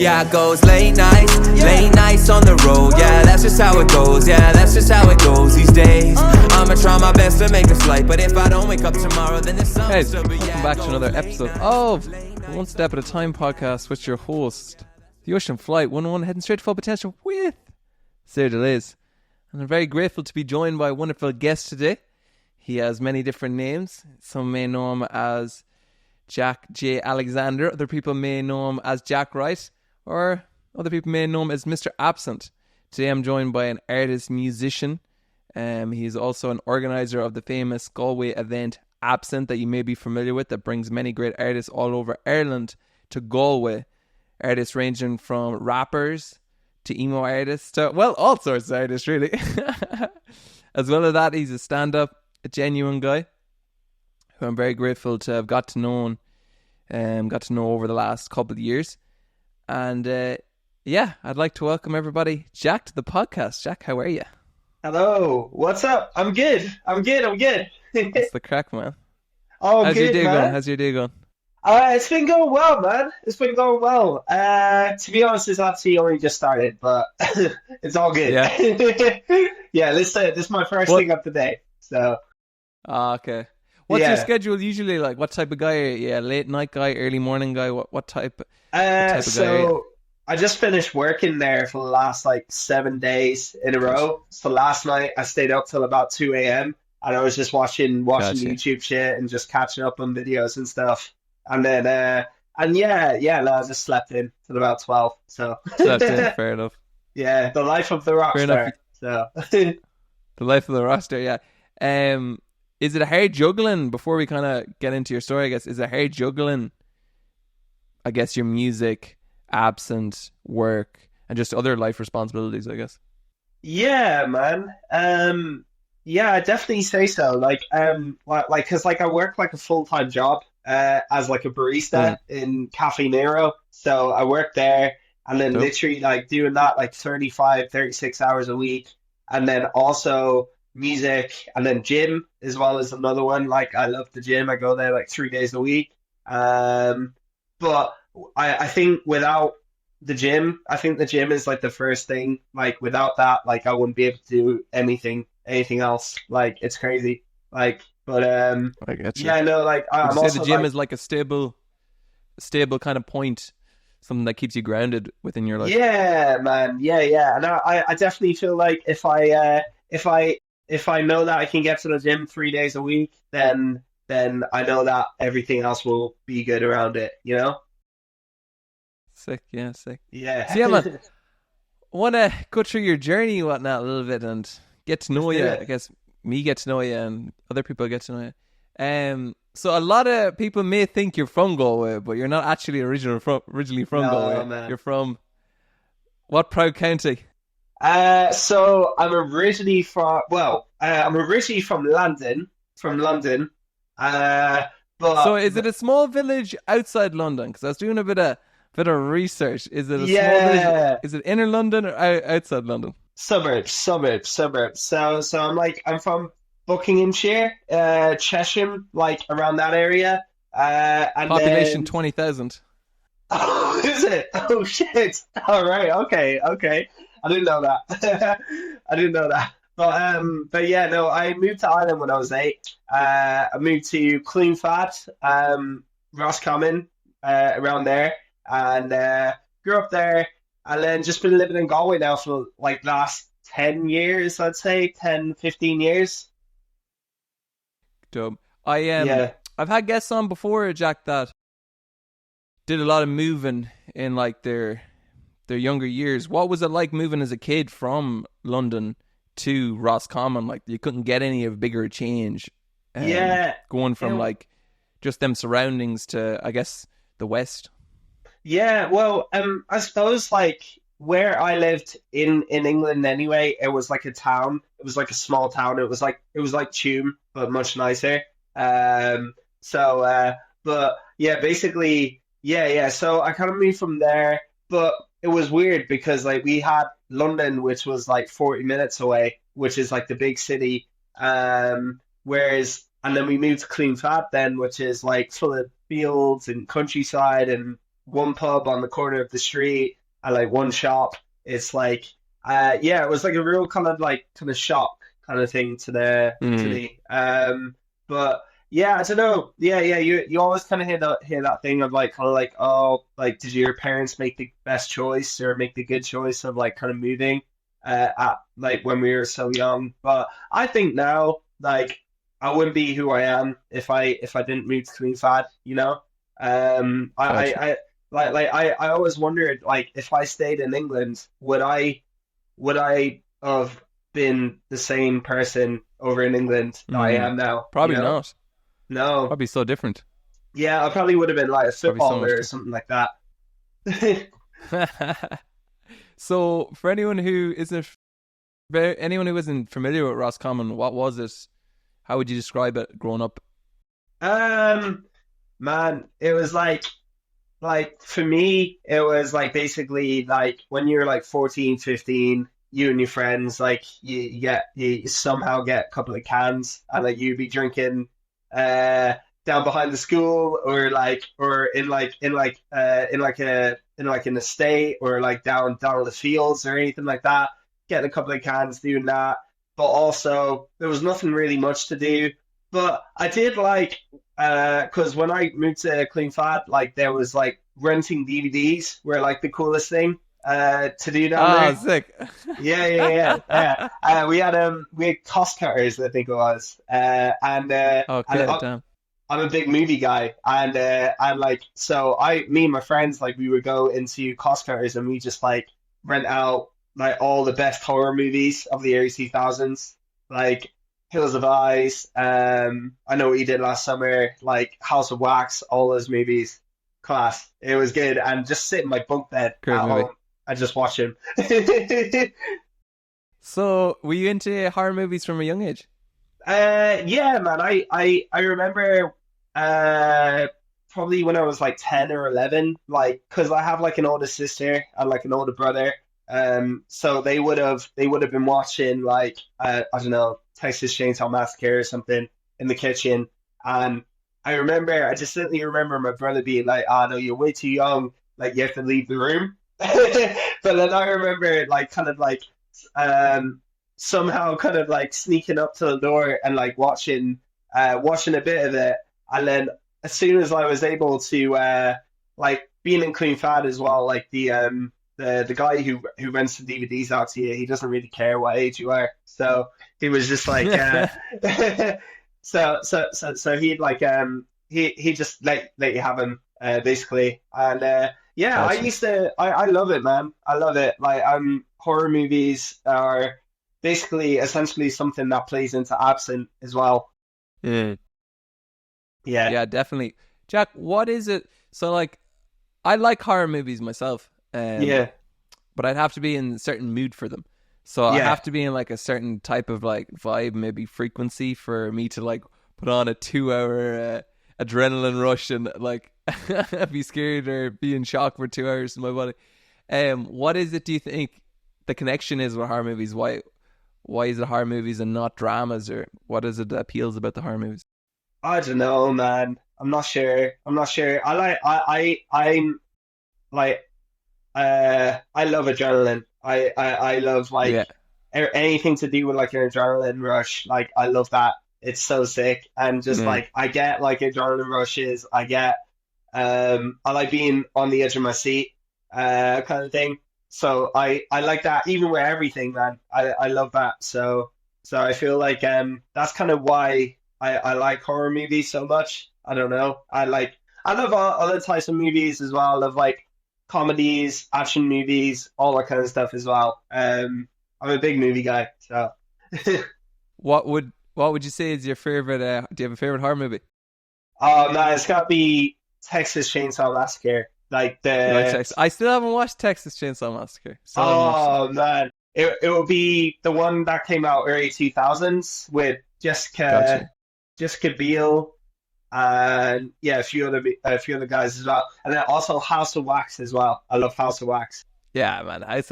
Yeah, it goes late nights on the road. Yeah, that's just how it goes. Yeah, that's just how it goes these days. I'ma try my best to make the flight, but if I don't wake up tomorrow, then it's something. Hey, welcome back to another episode of One Step at a Time podcast with your host, the Ocean Flight 101, heading straight to full potential with Sarah Liz. And I'm very grateful to be joined by a wonderful guest today. He has many different names. Some may know him as Jack J. Alexander. Other people may know him as Jack Wright. Or other people may know him as Mr. Absent. Today I'm joined by an artist, musician. He's also an organizer of the famous Galway event Absent that you may be familiar with, that brings many great artists all over Ireland to Galway. Artists ranging from rappers to emo artists to, well, all sorts of artists really. As well as that, he's a stand-up, a genuine guy who I'm very grateful to have got to know over the last couple of years. And I'd like to welcome everybody, Jack, to the podcast. Jack, how are you? Hello, what's up? I'm good. That's the crack, man. Oh, How's good, your day man. going? How's your day going? It's been going well, man. It's been going well. To be honest, it's actually only just started, but it's all good. Yeah. Yeah, this is my first thing of the day. So. Okay. What's your schedule usually like? What type of guy are you? Yeah, late night guy, early morning guy? What type of guy are you? I just finished working there for the last 7 days in a row. So last night I stayed up till about 2 a.m. and I was just watching Gotcha. YouTube shit and just catching up on videos and stuff. And then I just slept in till about 12. So Slept in, fair enough. yeah, the life of the rock Fair star. enough. So The life of the roster, yeah. Is it hard juggling, before we kind of get into your story, I guess, is it hard juggling, I guess, your music, Absent, work, and just other life responsibilities, I guess? yeah, man. Yeah, I definitely say so. Cause I work a full-time job as a barista in Cafe Nero. So I work there and then Cool. literally doing that 35, 36 hours a week. And then also music and then gym as well as another one. I love the gym. I go there 3 days a week. But I think without the gym, I think the gym is the first thing. Without that, I wouldn't be able to do anything else. It's crazy. I get you. Yeah, no, Would I'm you say also the gym is a stable kind of point, something that keeps you grounded within your life? yeah, man, yeah. And I definitely feel if I know that I can get to the gym 3 days a week, then I know that everything else will be good around it, you know? Sick, yeah, sick. Yeah. So yeah, man, I want to go through your journey and whatnot a little bit and get to know Let's do you. it. I guess me get to know you and other people get to know you. So a lot of people may think you're from Galway, but you're not actually originally from No, Galway. man. You're from what proud county? So I'm originally from London, but So is it a small village outside London? Because I was doing a bit of research. Is it a small Yeah. village? Is it inner London or outside London? suburbs. So I'm from Buckinghamshire, Chesham, around that area. And Population then 20,000. Oh, is it? Oh shit! All right, okay. I didn't know that. But yeah, no. I moved to Ireland when I was 8. I moved to Clonfad, Roscommon, around there, and grew up there, and then just been living in Galway now for last 10 years, I'd say 10, 15 years. Dope. Yeah. I've had guests on before, Jack, that did a lot of moving in their younger years. What was it like moving as a kid from London to Roscommon? You couldn't get any of bigger change. Yeah. Going from Yeah. just them surroundings to, I guess, the West. Yeah, well, I suppose where I lived in England anyway, it was a town. It was a small town. It was like Tuam, but much nicer. But yeah, basically, yeah. So I kind of moved from there, but it was weird because we had London, which was 40 minutes away, which is the big city. And then we moved to Clonfad then, which is full of fields and countryside and one pub on the corner of the street and like one shop. It's like, yeah, it was like a real kind of shock kind of thing to Mm. me. But yeah, I don't know. Yeah. You always kind of hear that thing of like kind of like, oh, like did your parents make the best choice or make the good choice of like kind of moving at like when we were so young? But I think now like I wouldn't be who I am if I didn't move to Clean Fad, you know. Gotcha. I always wondered like if I stayed in England, would I have been the same person over in England that I Mm. am now? You Probably know? not. No. Probably so different. Yeah, I probably would have been like a Probably so footballer much or something like that. different. So, for anyone who isn't familiar with Roscommon, what was it? How would you describe it growing up? Um, Man, it was like for me, it was like basically like when you're like 14, 15, you and your friends like you somehow get a couple of cans and like you'd be drinking uh down behind the school or in like an estate or like down in the fields or anything like that, getting a couple of cans doing that. But also there was nothing really much to do. But I did like because when I moved to Clean Fat, like there was like renting DVDs were like the coolest thing to do down Ah, there. sick. Yeah. We had cost cutters, I think it was, and Okay, damn. I'm a big movie guy, and like so me and my friends like we would go into cost cutters and we just like rent out like all the best horror movies of the early 2000s, like Hills of Ice. I know what you did last summer, like House of Wax, all those movies, class. It was good, and just sit in my bunk bed Great at movie. home and just watch them. So, were you into horror movies from a young age? Yeah, man. I remember uh probably when I was like 10 or 11, like because I have like an older sister and like an older brother. So they would have been watching like I don't know, Texas Chainsaw Massacre or something in the kitchen, and I distinctly remember my brother being like, "Ah, no, you're way too young. Like you have to leave the room." But then I remember like kind of like um somehow kind of like sneaking up to the door and like watching a bit of it, and then as soon as I was able to like being in Clean Fad as well, like the guy who rents the DVDs out to you, he doesn't really care what age you are, so he was just like so he'd like he just let you have him basically, and yeah, Gotcha. I love it, man. I love it. Like horror movies are basically essentially something that plays into Absent as well. Mm. Yeah, Yeah, definitely. Jack, what is it? So, like, I like horror movies myself, yeah, but I'd have to be in a certain mood for them. So I yeah. have to be in like a certain type of like vibe, maybe frequency for me to like put on a 2 hour adrenaline rush and like be scared or be in shock for 2 hours in my body. What is it? Do you think the connection is with horror movies? Why is it horror movies and not dramas, or what is it that appeals about the horror movies? I don't know, man. I'm not sure. I'm not sure. I'm like I love adrenaline. I love like Yeah. anything to do with like an adrenaline rush. Like I love that. It's so sick. And just Mm. like I get like adrenaline rushes. I like being on the edge of my seat, kind of thing. So I like that even with everything, man. I love that. So I feel like that's kind of why I like horror movies so much. I don't know. I love all other types of movies as well. I love like comedies, action movies, all that kind of stuff as well. I'm a big movie guy, so What would you say is your favorite? Do you have a favorite horror movie? oh man, it's got to be Texas Chainsaw Massacre. Like You like the Texas? I still haven't watched Texas Chainsaw Massacre. Still haven't watched it. oh man, it will be the one that came out early 2000s with Gotcha. Jessica Biel and yeah, a few other guys as well, and then also House of Wax as well. I love House of Wax. Yeah, man. House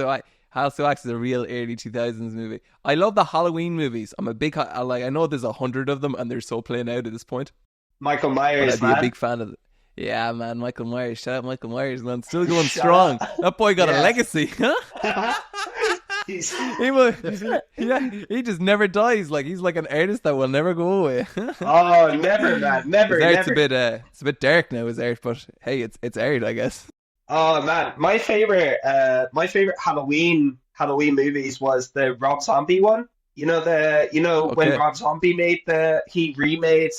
of Wax is a real early 2000s movie. I love the Halloween movies. I'm a big like. I know there's 100 of them and they're so plain out at this point, Michael but Myers, I'd be a man. big fan of it. Yeah, man, Michael Myers. Shout out Michael Myers, man. Still going Shut strong. up. That boy got a Yeah. legacy. He's- He will, yeah, he just never dies. Like he's like an artist that will never go away. oh, never, man, never, His art's never. it's a bit dark now. His art, but hey, it's art, I guess. Oh man, my favorite Halloween movies was the Rob Zombie one. When Okay. Rob Zombie he remade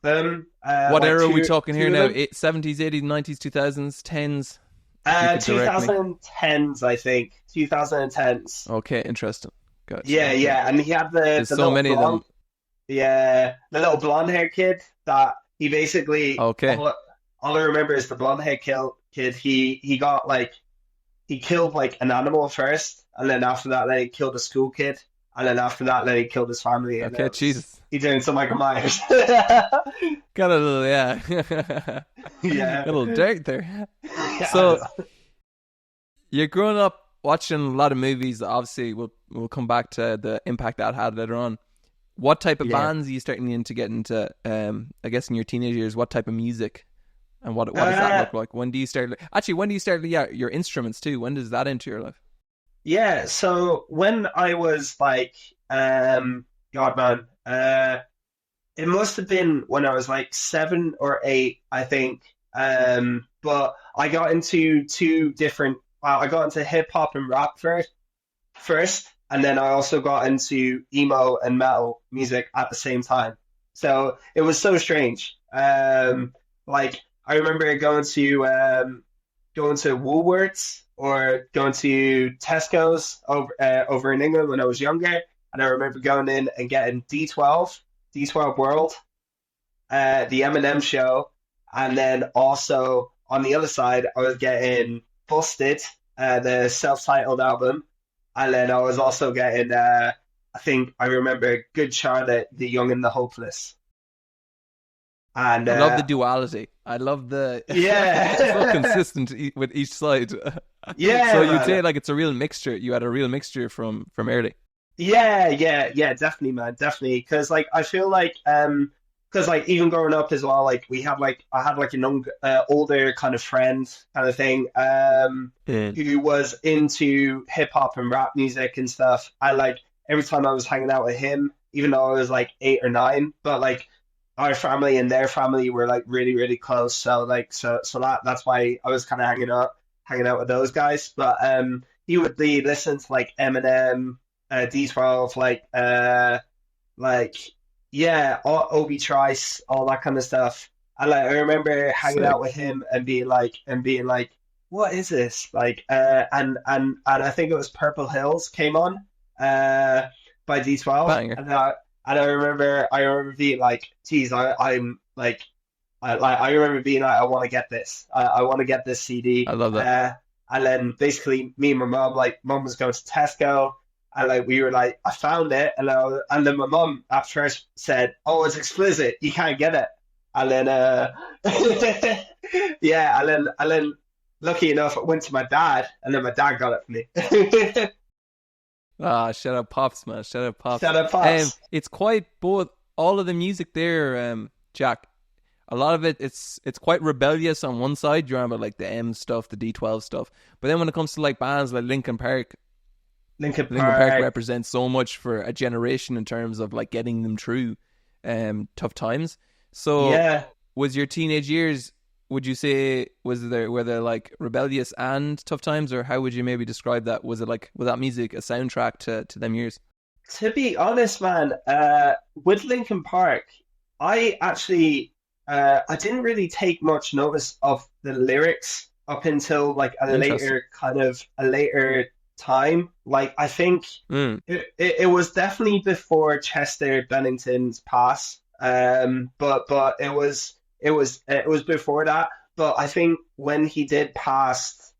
them. What like era are we two talking here two now? of them. 70s, 80s, 90s, 2000s, 10s? You could direct me. 2010s, I think. 2010s. Okay, interesting. Gotcha. Yeah, Okay. yeah, and he had the There's the so little many of them. blonde, yeah, the little blonde hair kid that he basically Okay. all I remember is the blonde hair kid. He got like he killed like an animal first, and then after that, then he killed a school kid, and then after that, then he killed his family. And Okay, it was- Jesus. he doing some Michael Myers. Got a little, yeah. Yeah. Got a little dark there. Yeah. So, you're growing up watching a lot of movies. Obviously, we'll come back to the impact that had later on. What type of Yeah. bands are you starting to get into? I guess in your teenage years, what type of music, and what does that look like? When do you start? Actually, when do you start? Yeah, your instruments too. When does that enter your life? Yeah, so when I was like, God man, it must have been when I was like 7 or 8, I think. But I got into I got into hip hop and rap first, and then I also got into emo and metal music at the same time. So it was so strange. Like I remember going to Woolworths or going to Tesco's over in England when I was younger, and I remember going in and getting D12 World, the Eminem Show, and then also on the other side I was getting Busted, the self-titled album, and then I was also getting I think I remember Good Charlotte, The Young and the Hopeless. And I love the duality. I love the Yeah. it's so consistent with each side. Yeah, So man. you'd say like it's a real mixture. You had a real mixture from early. Yeah, definitely, man, definitely. Because like I feel like because like even growing up as well, like I had like a young older kind of friend kind of thing who was into hip hop and rap music and stuff. I like every time I was hanging out with him, even though I was like 8 or 9, but like our family and their family were like really really close. So like that's why I was kind of hanging out with those guys. But he would be listening to like Eminem, D12, Obi Trice, all that kind of stuff. And like I remember hanging out with him and being like, what is this? Like, and I think it was Purple Hills came on, by D12, Banger. and I remember being like, geez, I remember being like, I want to get this. I want to get this CD. I love that. And then basically me and my mom, like mom was going to Tesco, and like we were like, I found it, and then my mom at first said, oh, it's explicit, you can't get it. And then yeah, and then lucky enough I went to my dad, and then my dad got it for me. Shout out Pops, man. Shout out Pops. Shout out Pops. It's quite both. All of the music there, Jack. A lot of it's quite rebellious on one side. You're on about like the M stuff, the D12 stuff. But then when it comes to like bands like Linkin Park represents so much for a generation in terms of like getting them through tough times. So Yeah. was your teenage years, would you say, were they like rebellious and tough times, or how would you maybe describe that? Was that music a soundtrack to them years? To be honest, man, with Linkin Park, I actually I didn't really take much notice of the lyrics up until like a later time. Like I think it was definitely before Chester Bennington's pass. But it was before that. But I think when he passed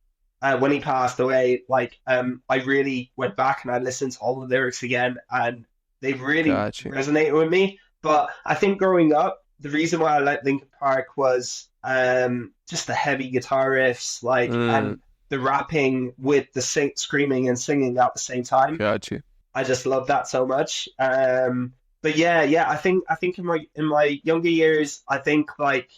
away, like I really went back and I listened to all the lyrics again, and they really resonated with me. But I think growing up, the reason why I liked Linkin Park was just the heavy guitar riffs, like and the rapping with the screaming and singing at the same time. Gotcha. I just love that so much. But yeah, I think in my younger years, I think like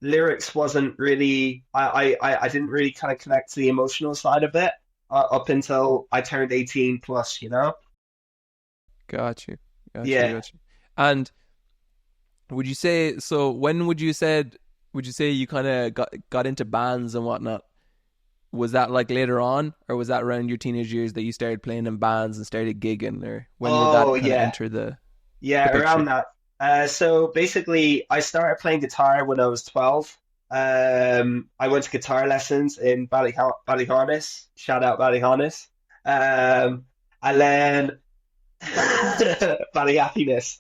lyrics wasn't really, I didn't really kind of connect to the emotional side of it up until I turned 18 plus, you know? Got you. Got you. Yeah. Got you. And would you say so? When would you say you kind of got into bands and whatnot? Was that like later on, or was that around your teenage years that you started playing in bands and started gigging, or when did Oh, that kind of yeah. enter the Yeah, around picture? that. So basically, I started playing guitar when I was 12. I went to guitar lessons in Ballyharness. Shout out Ballyharness. And then Ballyhappiness.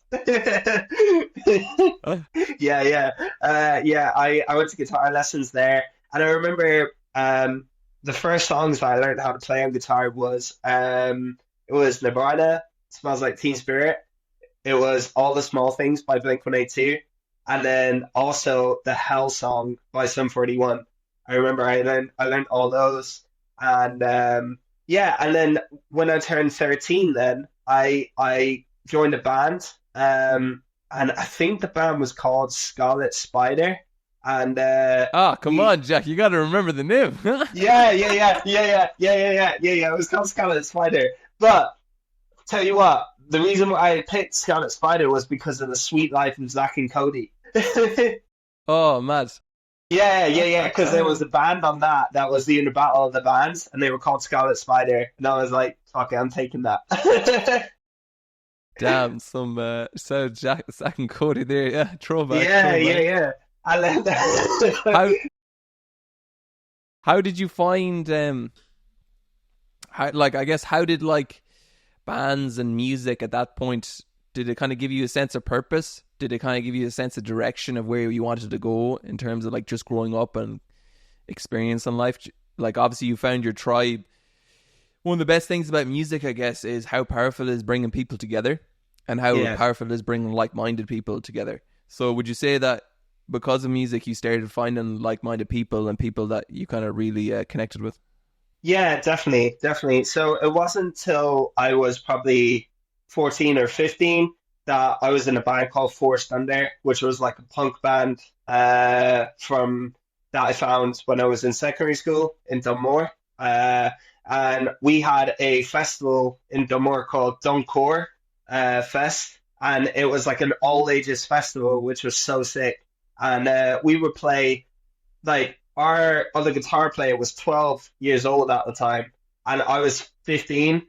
Huh? Yeah, yeah. Yeah, I went to guitar lessons there. And I remember the first songs that I learned how to play on guitar was it was Nirvana, Smells Like Teen Spirit. It was All the Small Things by Blink-182, and then also the Hell Song by Sum 41. I remember I learned all those, and yeah, and then when I turned 13, then I joined a band, and I think the band was called Scarlet Spider, and Ah, come we on, Jack, you got to remember the name. yeah, yeah, yeah, yeah, yeah, yeah, yeah, yeah, yeah, yeah. It was called Scarlet Spider, but tell you what, the reason why I picked Scarlet Spider was because of the sweet life of Zack and Cody. Oh, mad. Yeah, yeah, yeah, because there was a band on that was the inner battle of the bands, and they were called Scarlet Spider, and I was like, okay, I'm taking that. Damn, some so Zack and Cody there. Yeah, throwback, Yeah, yeah, throwback. yeah. I learned How that. how did you find how like I guess how did like bands and music at that point, did it kind of give you a sense of purpose? Did it kind of give you a sense of direction of where you wanted to go in terms of like just growing up and experience in life? Like obviously you found your tribe. One of the best things about music, I guess, is how powerful it is bringing people together and how Yeah. powerful it is bringing like-minded people together. So would you say that because of music you started finding like-minded people and people that you kind of really connected with? Yeah, definitely, definitely. So it wasn't until I was probably 14 or 15 that I was in a band called Forced Under, which was like a punk band from that I found when I was in secondary school in Dunmore. And we had a festival in Dunmore called Duncore Fest, and it was like an all ages festival, which was so sick. And we would play like our other guitar player was 12 years old at the time, and I was 15,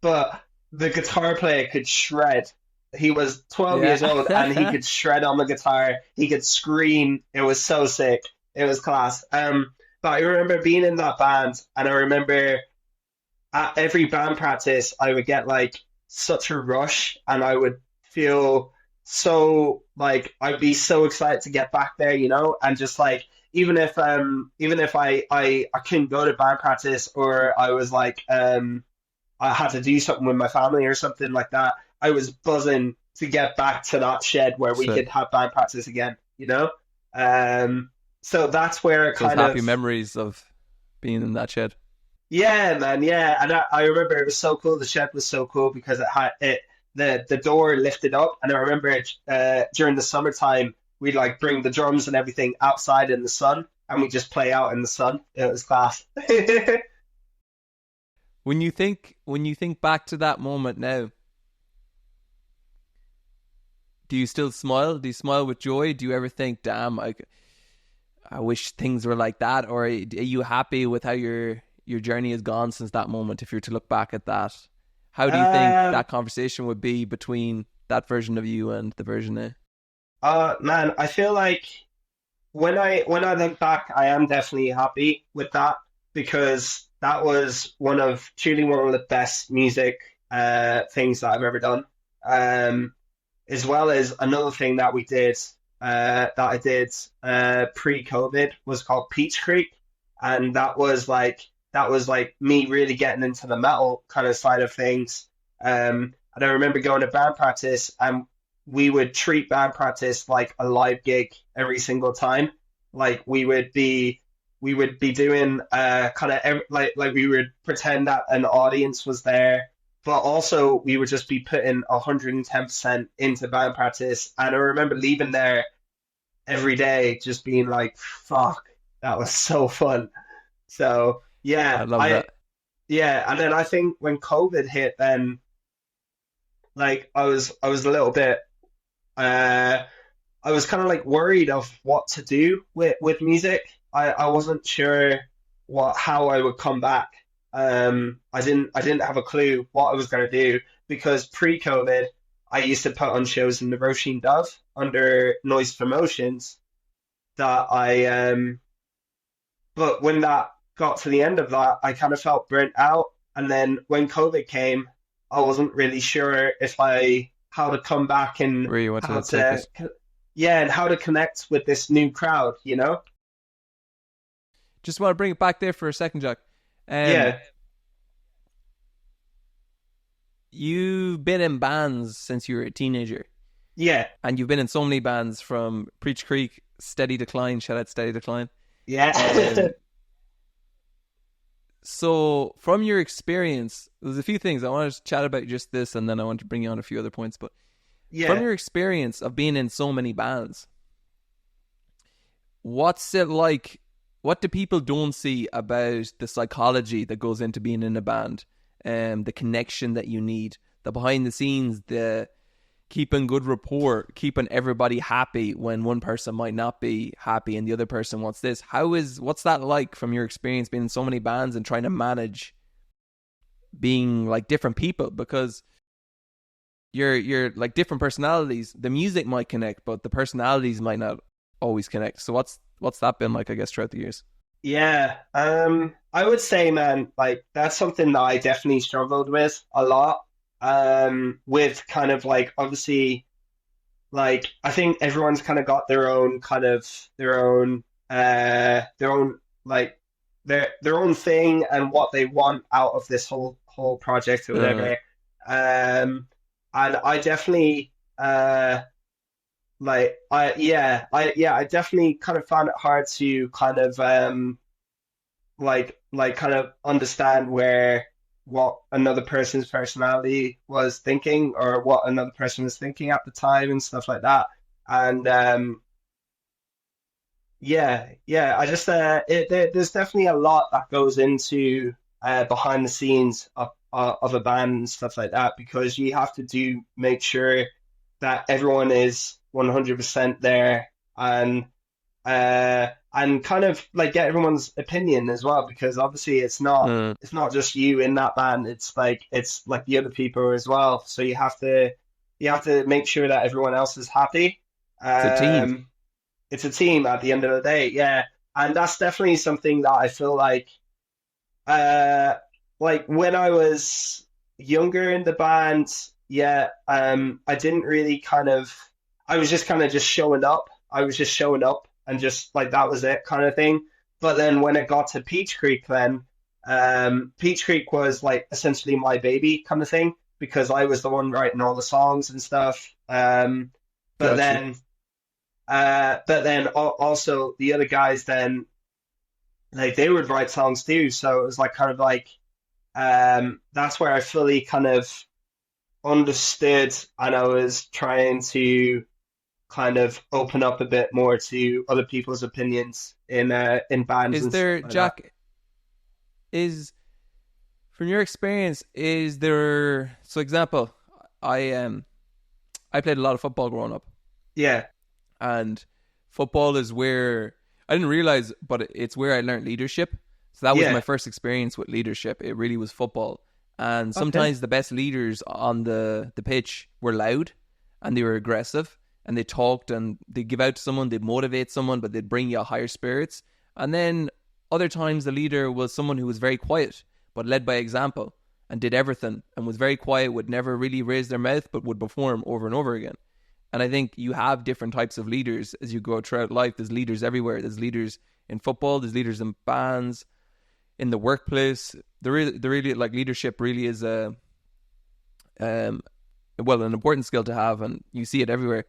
but the guitar player could shred. He was 12 years old and he Yeah. could shred on the guitar. He could scream. It was so sick. It was class. But I remember being in that band, and I remember at every band practice, I would get like such a rush, and I would feel so like I'd be so excited to get back there, you know, and just like even if I couldn't go to band practice, or I was like I had to do something with my family or something like that, I was buzzing to get back to that shed where we So could have band practice again, you know. So that's where it those kind happy of memories of being in that shed. yeah, man, yeah. And I remember it was so cool. The shed was so cool because it had it the door lifted up, and I remember it, during the summertime we'd like bring the drums and everything outside in the sun, and we just play out in the sun. It was class. When you think back to that moment now, do you still smile? Do you smile with joy? Do you ever think, "Damn, I wish things were like that," or are you happy with how your journey has gone since that moment? If you're to look back at that, how do you think Um, that conversation would be between that version of you and the version now? Man, I feel like when I look back, I am definitely happy with that because that was truly one of the best music things that I've ever done. Um, as well as another thing that we did that I did pre-COVID was called Peach Creek, and that was like me really getting into the metal kind of side of things. And I remember going to band practice, and we would treat band practice like a live gig every single time. Like we would be doing kind of like we would pretend that an audience was there, but also we would just be putting 110% into band practice. And I remember leaving there every day, just being like, fuck, that was so fun. So I yeah, love that. and then I think when COVID hit, then like I was a little bit uh I was kind of like worried of what to do with music. I wasn't sure how I would come back. I didn't have a clue what I was gonna do because pre-COVID I used to put on shows in the Roisin Dove under Noise Promotions that I but when that got to the end of that I kind of felt burnt out, and then when COVID came I wasn't really sure if I how to come back and Where you want how to take to it? yeah, and how to connect with this new crowd, you know? Just want to bring it back there for a second, Jack. Um, Yeah, you've been in bands since you were a teenager, yeah, and you've been in so many bands from Preach Creek, Steady Decline, shout out Steady Decline. yeah, Um, so from your experience, there's a few things I want to chat about, just this, and then I want to bring you on a few other points. But from yeah. your experience of being in so many bands, what's it like? What do people don't see about the psychology that goes into being in a band? The connection that you need, the behind the scenes, the keeping good rapport, keeping everybody happy when one person might not be happy and the other person wants this. What's that like from your experience being in so many bands and trying to manage being like different people? Because you're like different personalities. The music might connect, but the personalities might not always connect. So what's that been like, I guess, throughout the years? Yeah, I would say, man, like that's something that I definitely struggled with a lot. With kind of like obviously, like I think everyone's kind of got their own kind of their own like their own thing and what they want out of this whole project or Uh, whatever. Um, and I definitely like I definitely kind of found it hard to kind of kind of understand where what another person's personality was thinking or what another person was thinking at the time and stuff like that. And I just there's definitely a lot that goes into behind the scenes of a band and stuff like that because you have to do make sure that everyone is 100% there and kind of like get everyone's opinion as well because obviously uh, it's not just you in that band, it's like the other people as well, so you have to make sure that everyone else is happy. it's a team. um it's a team at the end of the day, yeah, and that's definitely something that I feel uh like when I was younger in the band, yeah, I didn't really kind of I was just kind of just showing up. I was just showing up and just like that was it kind of thing. But then when it got to Peach Creek, then Peach Creek was like essentially my baby kind of thing because I was the one writing all the songs and stuff. But Gotcha. then also the other guys then like they would write songs too. So it was like kind of like that's where I fully kind of understood and I was trying to kind of open up a bit more to other people's opinions in bands Is and stuff there, like that. Jack, is from your experience, is there, so example, I played a lot of football growing up, Yeah, and football is where I didn't realize, but it's where I learned leadership. So that was my yeah, first experience with leadership. It really was football. And okay, sometimes the best leaders on the pitch were loud and they were aggressive and they talked and they'd give out to someone, they'd motivate someone, but they'd bring you higher spirits. And then other times the leader was someone who was very quiet but led by example and did everything and was very quiet, would never really raise their mouth but would perform over and over again. And I think you have different types of leaders as you go throughout life. There's leaders everywhere. There's leaders in football, there's leaders in bands, in the workplace. The really like leadership really is um an important skill to have, and you see it everywhere.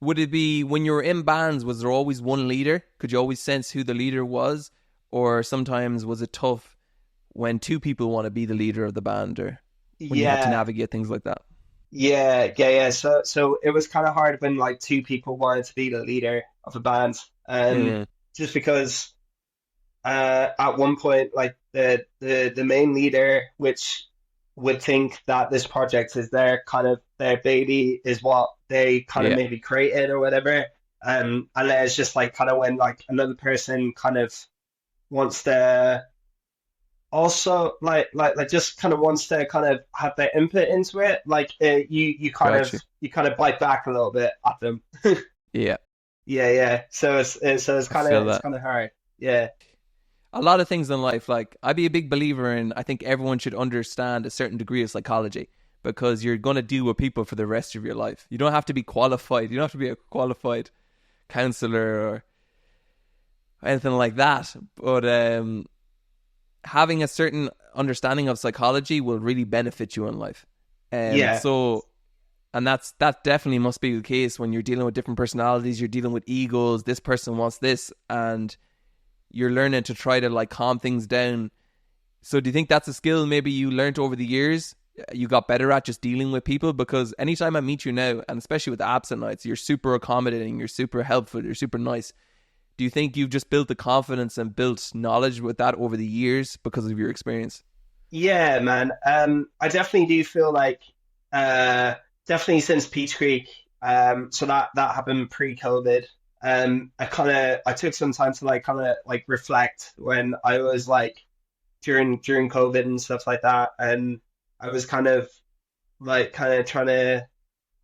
Would it be when you were in bands, was there always one leader? Could you always sense who the leader was? Or sometimes was it tough when two people want to be the leader of the band, or when you had to yeah, navigate things like that? Yeah. So it was kind of hard when like two people wanted to be the leader of a band. Mm, Just because at one point like the main leader, which would think that this project is their kind of their baby, is what they kind of yeah, maybe created or whatever. And then it's just like kind of when like another person kind of wants to also like just kind of wants to kind of have their input into it, like you kind got of you. you kind of bite back a little bit at them. Yeah, Yeah. So it's I kind of feel it's that. kind of hard. Yeah. A lot of things in life, like I'd be a big believer in, I think everyone should understand a certain degree of psychology because you're going to deal with people for the rest of your life. You don't have to be qualified. You don't have to be a qualified counselor or anything like that. But having a certain understanding of psychology will really benefit you in life. Yeah. And that definitely must be the case when you're dealing with different personalities, you're dealing with egos, this person wants this, and you're learning to try to like calm things down. So do you think that's a skill maybe you learned over the years? You got better at just dealing with people? Because anytime I meet you now, and especially with the absent nights, you're super accommodating, you're super helpful, you're super nice. Do you think you've just built the confidence and built knowledge with that over the years because of your experience? Yeah, man. I definitely do feel like uh definitely since Peach Creek, so that happened pre-COVID. I took some time to like kind of like reflect when I was like during COVID and stuff like that, and I was kind of trying to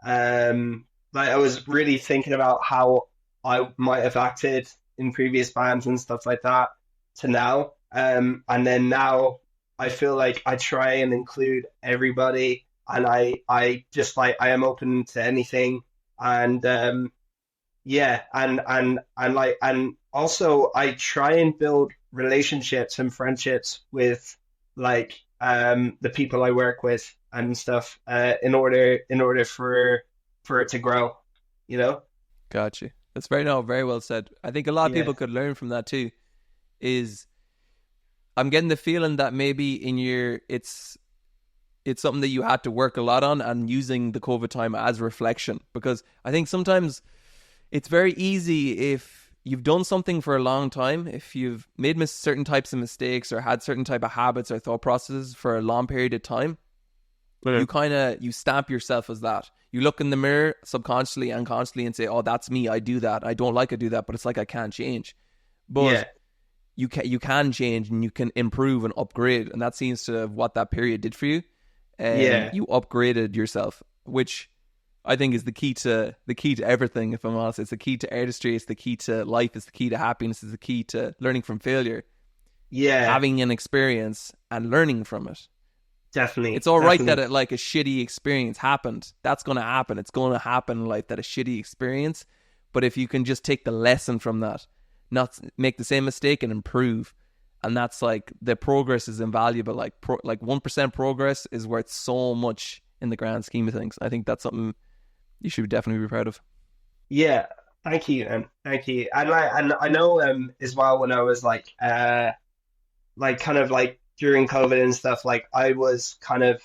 like I was really thinking about how I might have acted in previous bands and stuff like that to now. And then now I feel like I try and include everybody, and I just like I am open to anything, and yeah, and also I try and build relationships and friendships with like the people I work with and stuff in order for it to grow, you know? Got you. That's very no, very well said. I think a lot of Yeah. people could learn from that too. Is I'm getting the feeling that maybe in your it's something that you had to work a lot on and using the COVID time as reflection because I think sometimes it's very easy if you've done something for a long time, if you've made certain types of mistakes or had certain type of habits or thought processes for a long period of time, Yeah. you kind of you stamp yourself as that. You look in the mirror subconsciously and consciously and say, "Oh, that's me. I do that. I don't like to do that, but it's like I can't change." But Yeah. you can change and you can improve and upgrade, and that seems to have what that period did for you. Yeah. You upgraded yourself, which I think is the key to everything. If I'm honest, it's the key to artistry. It's the key to life. It's the key to happiness. It's the key to learning from failure, Yeah. having an experience and learning from it. It's Definitely. all right that Definitely. like a shitty experience happened. That's going to happen. It's going to happen in life that a shitty experience. But if you can just take the lesson from that, not make the same mistake and improve, and that's like the progress is invaluable. Like 1% progress is worth so much in the grand scheme of things. I think that's something you should definitely be proud of. Yeah. Thank you, and thank you. And I know as well when I was like kind of like during COVID and stuff, like I was kind of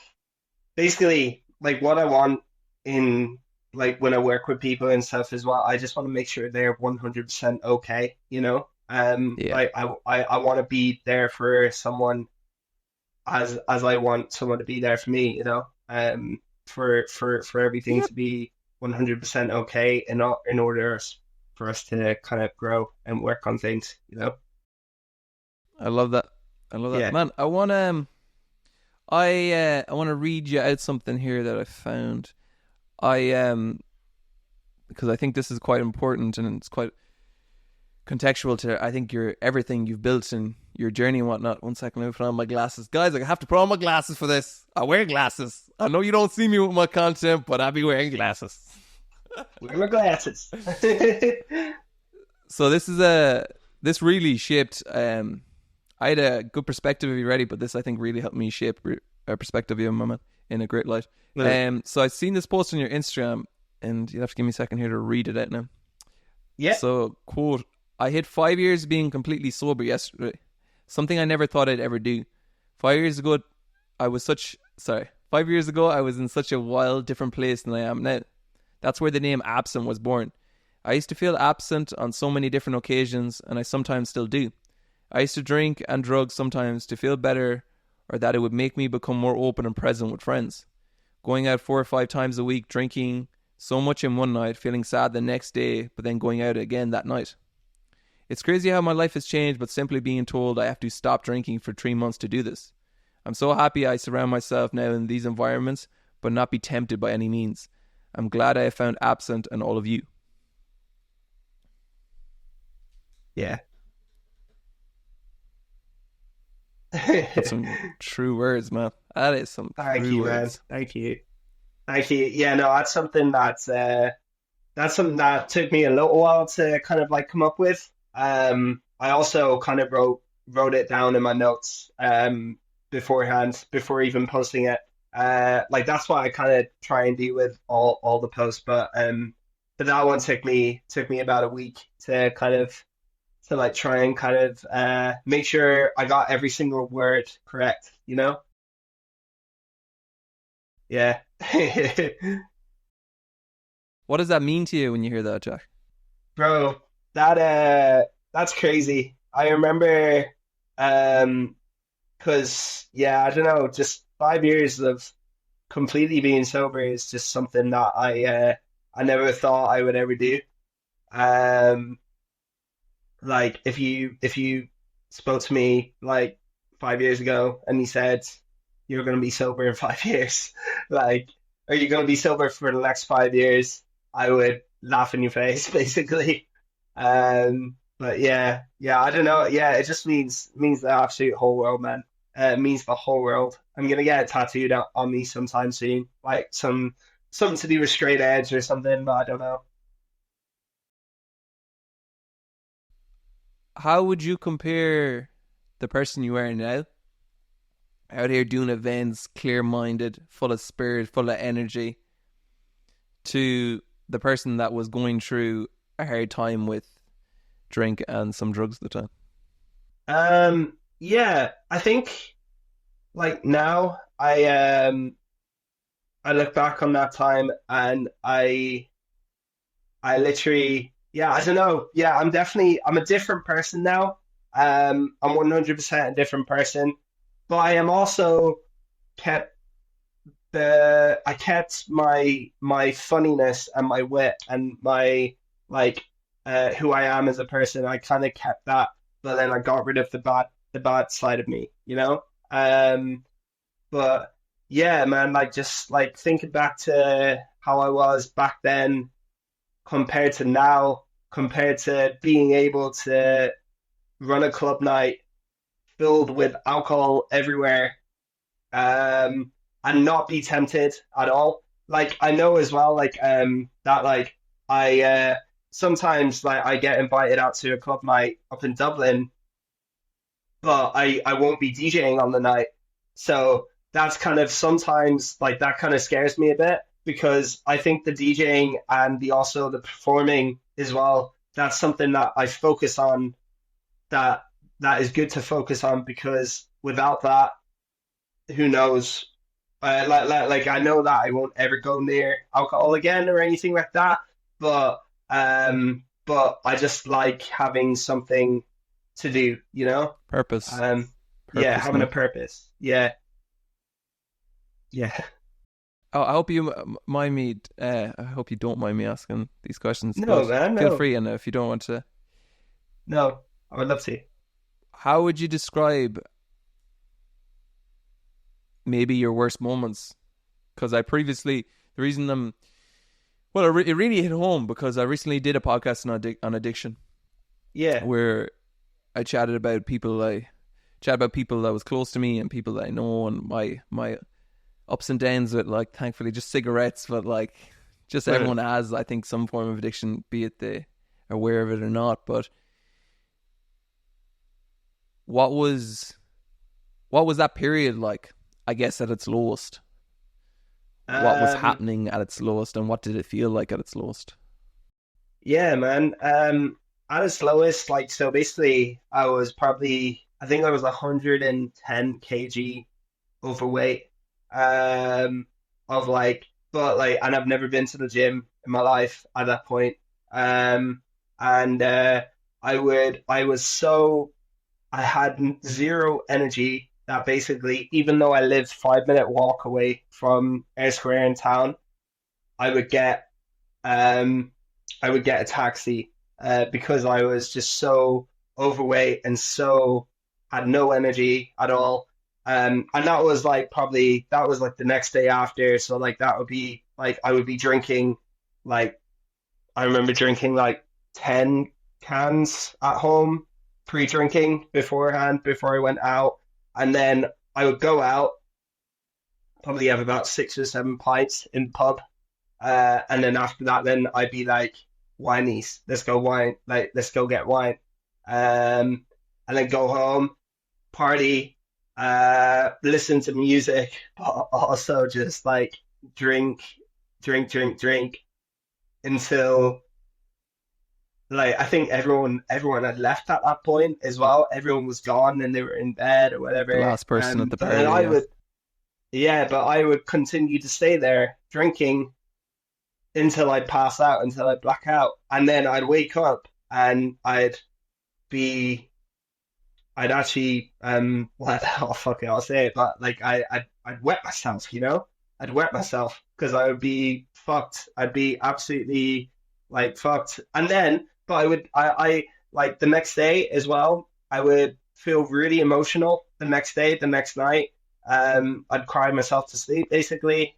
basically like what I want in like when I work with people and stuff as well, I just want to make sure they're 100% okay, you know? Yeah. Like I want to be there for someone as I want someone to be there for me, you know? For everything Yep. to be 100% okay in order for us to kind of grow and work on things, you know? I love that. I love that, Yeah. man. I want to read you out something here that I found. I because I think this is quite important and it's quite contextual to I think your everything you've built in your journey and whatnot. One second, let me put on my glasses, guys. I have to put on my glasses for this. I wear glasses. I know you don't see me with my content, but I'll be wearing glasses. Wear my glasses. So this really shaped. I had a good perspective of you ready, but this I think really helped me shape a perspective of you, Mama, in a great light. Yeah. So I've seen this post on your Instagram, and you have to give me a second here to read it out now. Yeah. So, quote, I hit 5 years being completely sober yesterday. Something I never thought I'd ever do. 5 years ago, I was such... Sorry. 5 years ago, I was in such a wild, different place than I am now. That's where the name Absent was born. I used to feel absent on so many different occasions, and I sometimes still do. I used to drink and drugs sometimes to feel better, or that it would make me become more open and present with friends. Going out 4 or 5 times a week, drinking so much in one night, feeling sad the next day, but then going out again that night. It's crazy how my life has changed, but simply being told I have to stop drinking for 3 months to do this. I'm so happy I surround myself now in these environments, but not be tempted by any means. I'm glad I have found Absent and all of you. Yeah. That's some true words, man. That is some Thank true you, man. words. Thank you. Thank you. Yeah, no, that's something that took me a little while to kind of like come up with. I also kind of wrote it down in my notes beforehand, before even posting it. Like that's what I kind of try and do with all the posts, but that one took me about a week to like try and kind of make sure I got every single word correct, you know? Yeah. What does that mean to you when you hear that, Jack? Bro, that's crazy. I remember because yeah, I don't know, just 5 years of completely being sober is just something that I never thought I would ever do. Um like if you spoke to me like 5 years ago and you said you're gonna be sober in 5 years, like are you gonna be sober for the next 5 years? I would laugh in your face, basically. But yeah, I don't know. Yeah, it just means the absolute whole world, man. It means the whole world. I'm gonna get it tattooed on me sometime soon, like something to do with straight edge or something, but I don't know. How would you compare the person you are now, out here doing events, clear-minded, full of spirit, full of energy, to the person that was going through a hard time with drink and some drugs at the time? Yeah, I think like now I look back on that time and I literally, yeah, I don't know. Yeah, I'm a different person now. I'm 100% a different person, but I am also kept I kept my funniness and my wit and my like who I am as a person. I kind of kept that, but then I got rid of the bad side of me, you know? But yeah, man, like just like thinking back to how I was back then compared to now, compared to being able to run a club night filled with alcohol everywhere, and not be tempted at all. Like I know as well, like that like I sometimes like I get invited out to a club night up in Dublin, but I won't be DJing on the night. So that's kind of sometimes like that kind of scares me a bit because I think the DJing and the also the performing as well, that's something that I focus on, that is good to focus on, because without that, who knows? Like I know that I won't ever go near alcohol again or anything like that, but I just like having something to do, you know? Purpose. Yeah, Purpose, having a man. purpose. Yeah, yeah. Oh, I hope you mind me. I hope you don't mind me asking these questions, No, but man, feel no, free. And if you don't want to, no. I would love to. how would you describe maybe your worst moments? Because I previously, the reason well, it really hit home because I recently did a podcast on addiction, Yeah, where I chat about people that was close to me and people that I know, and my ups and downs with, like, thankfully just cigarettes, but like just right. everyone has, I think, some form of addiction, be it they are aware of it or not. But what was that period like? I guess at its lowest. What was Um, happening at its lowest, and what did it feel like at its lowest? yeah, man. At its lowest, like so basically I think I was 110 kg overweight. of like, but like, and I've never been to the gym in my life at that point. And I had zero energy that basically, even though I lived 5 minute walk away from Air Square in town, I would get um I would get a taxi because I was just so overweight and so had no energy at all. And that was like probably that was like the next day after. So like that would be like I would be drinking like I remember drinking like 10 cans at home pre-drinking beforehand before I went out. And then I would go out, probably have about 6 or 7 pints in the pub. And then after that, then I'd be like, "Wineies, let's go wine, like let's go get wine." And then go home, party, listen to music, but also just like drink, drink until like I think everyone had left at that point as well. Everyone was gone and they were in bed or The whatever. last person at the But party. then I Yeah. would but I would continue to stay there drinking until I'd pass out, until I'd black out. And then I'd wake up and be, I'd actually, well, oh, fuck it, I'll say it, but like I'd wet myself, you know? I'd wet myself because I would be fucked. I'd be absolutely like fucked. And then, but like the next day as well, I would feel really emotional the next day, the next night. I'd cry myself to sleep basically.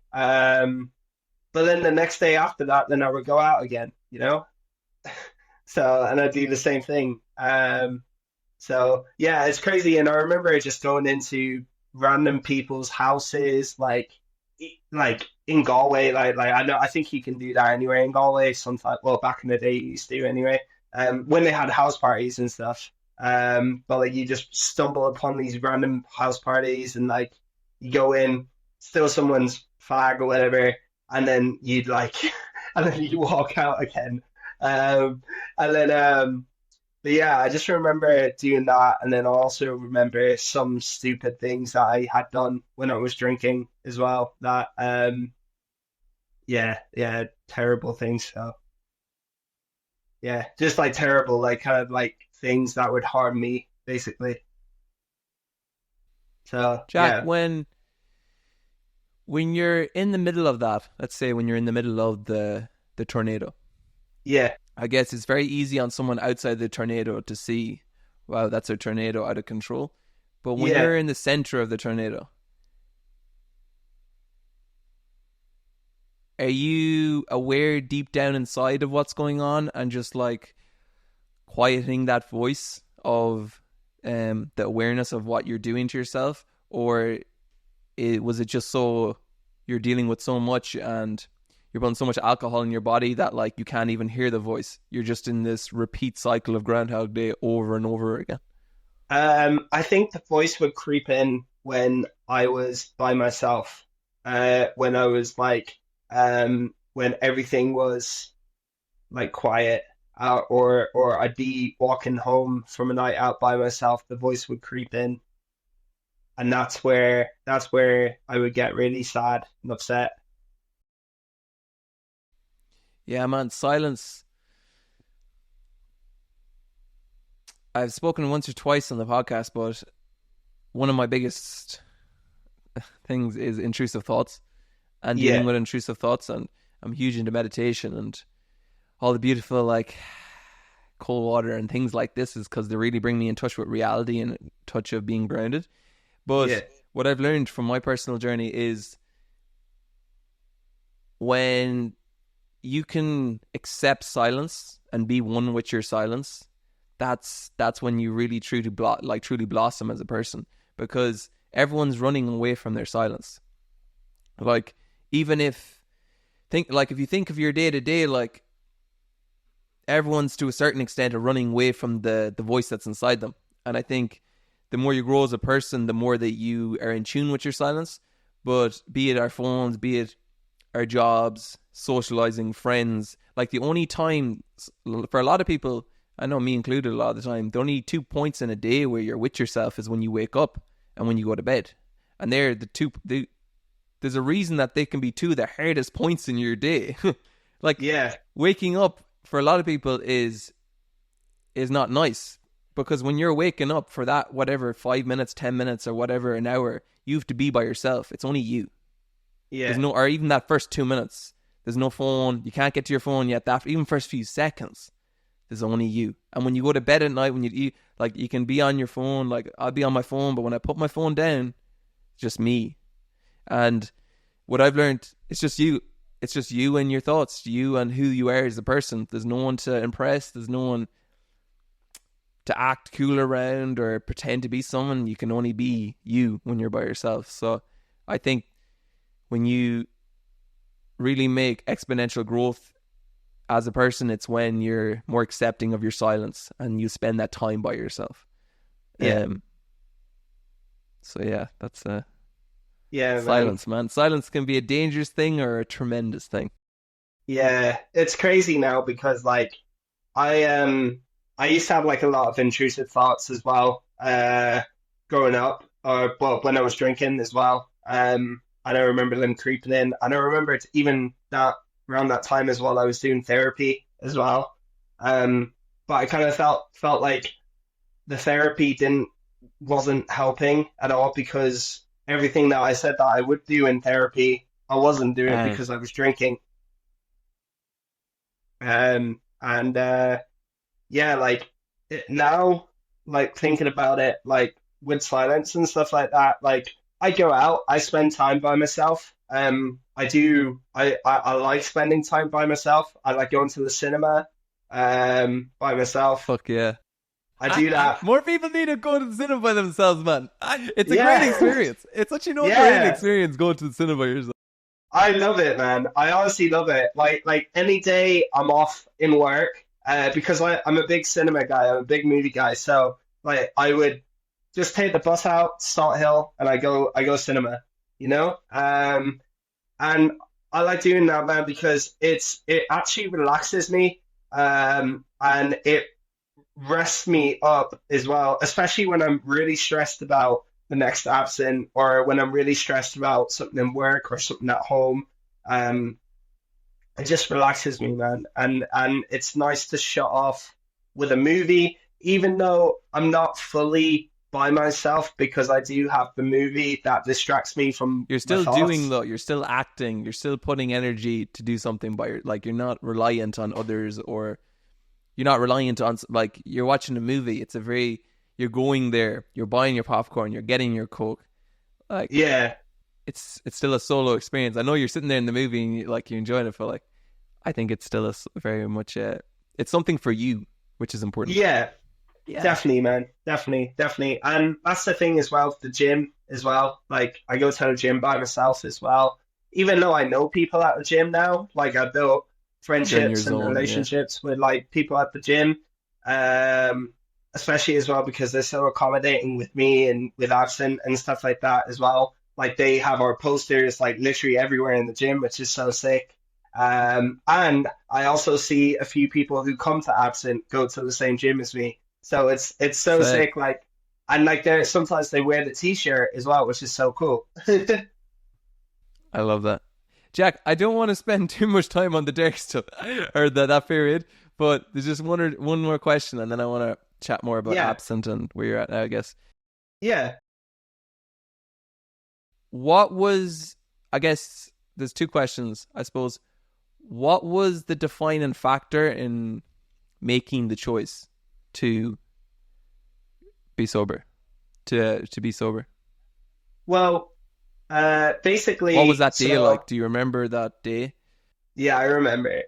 But then the next day after that, then I would go out again, you know? So, and I'd do the same thing. So yeah, it's crazy. And I remember just going into random people's houses, like in Galway, like I know, I think you can do that anywhere in Galway sometimes. Well, back in the day, you used to anyway. When they had house parties and stuff. But like you just stumble upon these random house parties and like you go in, steal someone's flag or whatever, and then you'd like, and then you walk out again. And then but yeah, I just remember doing that, and then I also remember some stupid things that I had done when I was drinking as well. That yeah, terrible things. So yeah, just like terrible, like kind of like things that would harm me, basically. So Jack, yeah, when you're in the middle of that, let's say when you're in the middle of the tornado, yeah, I guess it's very easy on someone outside the tornado to see, wow, that's a tornado out of control. But when yeah. you're in the center of the tornado, are you aware deep down inside of what's going on and just like quieting that voice of the awareness of what you're doing to yourself? Or was it just so you're dealing with so much and you're putting so much alcohol in your body that like you can't even hear the voice? You're just in this repeat cycle of Groundhog Day over and over again. I think the voice would creep in when I was by myself. When I was like, when everything was like quiet, or I'd be walking home from a night out by myself, the voice would creep in, and that's where I would get really sad and upset. Yeah, man, silence. I've spoken once or twice on the podcast, but one of my biggest things is intrusive thoughts and dealing Yeah, with intrusive thoughts. And I'm huge into meditation and all the beautiful, like, cold water and things like this is because they really bring me in touch with reality and a touch of being grounded. yeah, But what I've learned from my personal journey is when you can accept silence and be one with your silence, that's when you really truly blossom as a person, because everyone's running away from their silence. Like, even if if you think of your day to day, like, everyone's to a certain extent are running away from the voice that's inside them. And I think the more you grow as a person, the more that you are in tune with your silence. But be it our phones, be it our jobs, socializing, friends, like the only time for a lot of people, I know me included, a lot of the time, the only 2 points in a day where you're with yourself is when you wake up and when you go to bed. And they're there's a reason that they can be two of the hardest points in your day. Like, Yeah. waking up for a lot of people is not nice, because when you're waking up for that, whatever, 5 minutes, 10 minutes, or whatever, an hour, you have to be by yourself. It's only you. Yeah. There's no, or even that first 2 minutes, there's no phone. You can't get to your phone yet. That even first few seconds, there's only you. And when you go to bed at night, when you eat, like, you can be on your phone. Like, I'll be on my phone, but when I put my phone down, it's just me. And what I've learned, it's just you. It's just you and your thoughts, you and who you are as a person. There's no one to impress. There's no one to act cool around or pretend to be someone. You can only be you when you're by yourself. So I think when you really make exponential growth as a person, it's when you're more accepting of your silence and you spend that time by yourself. Yeah. So yeah, that's Yeah, silence, man. Silence can be a dangerous thing or a tremendous thing. Yeah, it's crazy now because like I used to have like a lot of intrusive thoughts as well, growing up, or well when I was drinking as well. And I remember them creeping in, and I remember it's even that around that time as well I was doing therapy as well. But I kind of felt like the therapy wasn't helping at all, because everything that I said that I would do in therapy, I wasn't doing it because I was drinking. Yeah, like now, like thinking about it, like with silence and stuff like that, like I go out, I spend time by myself. I like spending time by myself. I like going to the cinema, by myself. Fuck yeah. I do that. More people need to go to the cinema by themselves, man. It's a Yeah. great experience. It's such an Yeah. underrated experience going to the cinema by yourself. I love it, man. I honestly love it. Like any day I'm off in work, because I'm a big cinema guy. I'm a big movie guy. So like I would just take the bus out, Salt Hill, and I go cinema. You know, and I like doing that, man, because it actually relaxes me, and it rests me up as well, especially when I'm really stressed about the next absent, or when I'm really stressed about something in work or something at home. It just relaxes me, man, and it's nice to shut off with a movie, even though I'm not fully by myself, because I do have the movie that distracts me from You're still my thoughts. doing, though. You're still acting. You're still putting energy to do something like, you're not reliant on others, or you're not reliant on, like, you're watching a movie. It's you're going there. You're buying your popcorn. You're getting your Coke. Like, Yeah. it's still a solo experience. I know you're sitting there in the movie and you're enjoying it, but like, I think it's still very much it's something for you, which is important. Yeah. Yeah. Definitely, man. Definitely. And that's the thing as well, the gym as well. Like, I go to the gym by myself as well. Even though I know people at the gym now, like, I built friendships and relationships with, like, people at the gym. Especially as well because they're so accommodating with me and with absent and stuff like that as well. Like, they have our posters, like, literally everywhere in the gym, which is so sick. And I also see a few people who come to absent go to the same gym as me. So it's so sick, like, and like sometimes they wear the t-shirt as well, which is so cool. I love that. Jack, I don't want to spend too much time on the dark stuff or that period, but there's just one more question, and then I want to chat more about absent and where you're at now, I guess. Yeah. What was, I guess there's two questions, I suppose. What was the defining factor in making the choice to be sober, to be sober? Well, basically, what was that day like? Do you remember that day? Yeah, I remember.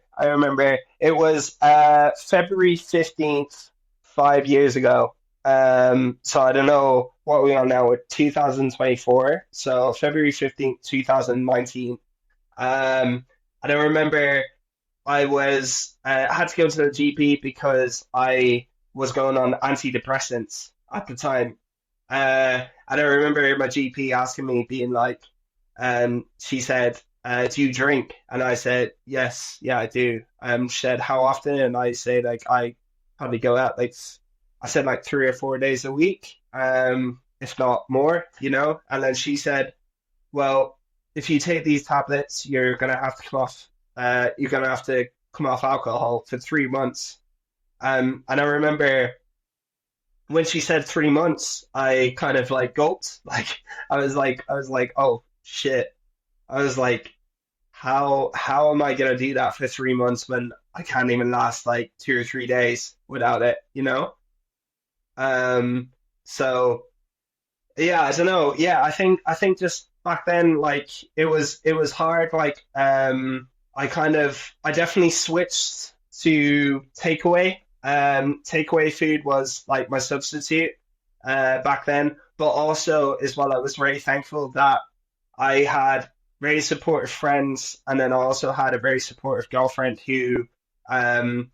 It was February 15th, 5 years ago. So I don't know what we are now with 2024. So February 15th, 2019. And I remember I had to go to the GP because I was going on antidepressants at the time. And I remember my GP asking me, being like, she said, do you drink? And I said, yes, yeah, I do. She said, how often? And I said, like, I probably go out, like, I said, like 3 or 4 days a week, if not more, you know? And then she said, well, if you take these tablets, you're gonna have to come off alcohol for 3 months. And I remember when she said 3 months, I kind of like gulped. Like I was like, oh shit. I was like, how am I gonna do that for 3 months when I can't even last like 2 or 3 days without it, you know? So yeah, I don't know. Yeah, I think just back then, like it was hard. Like I definitely switched to takeaway. Takeaway food was like my substitute back then. But also as well, I was very thankful that I had very supportive friends, and then I also had a very supportive girlfriend um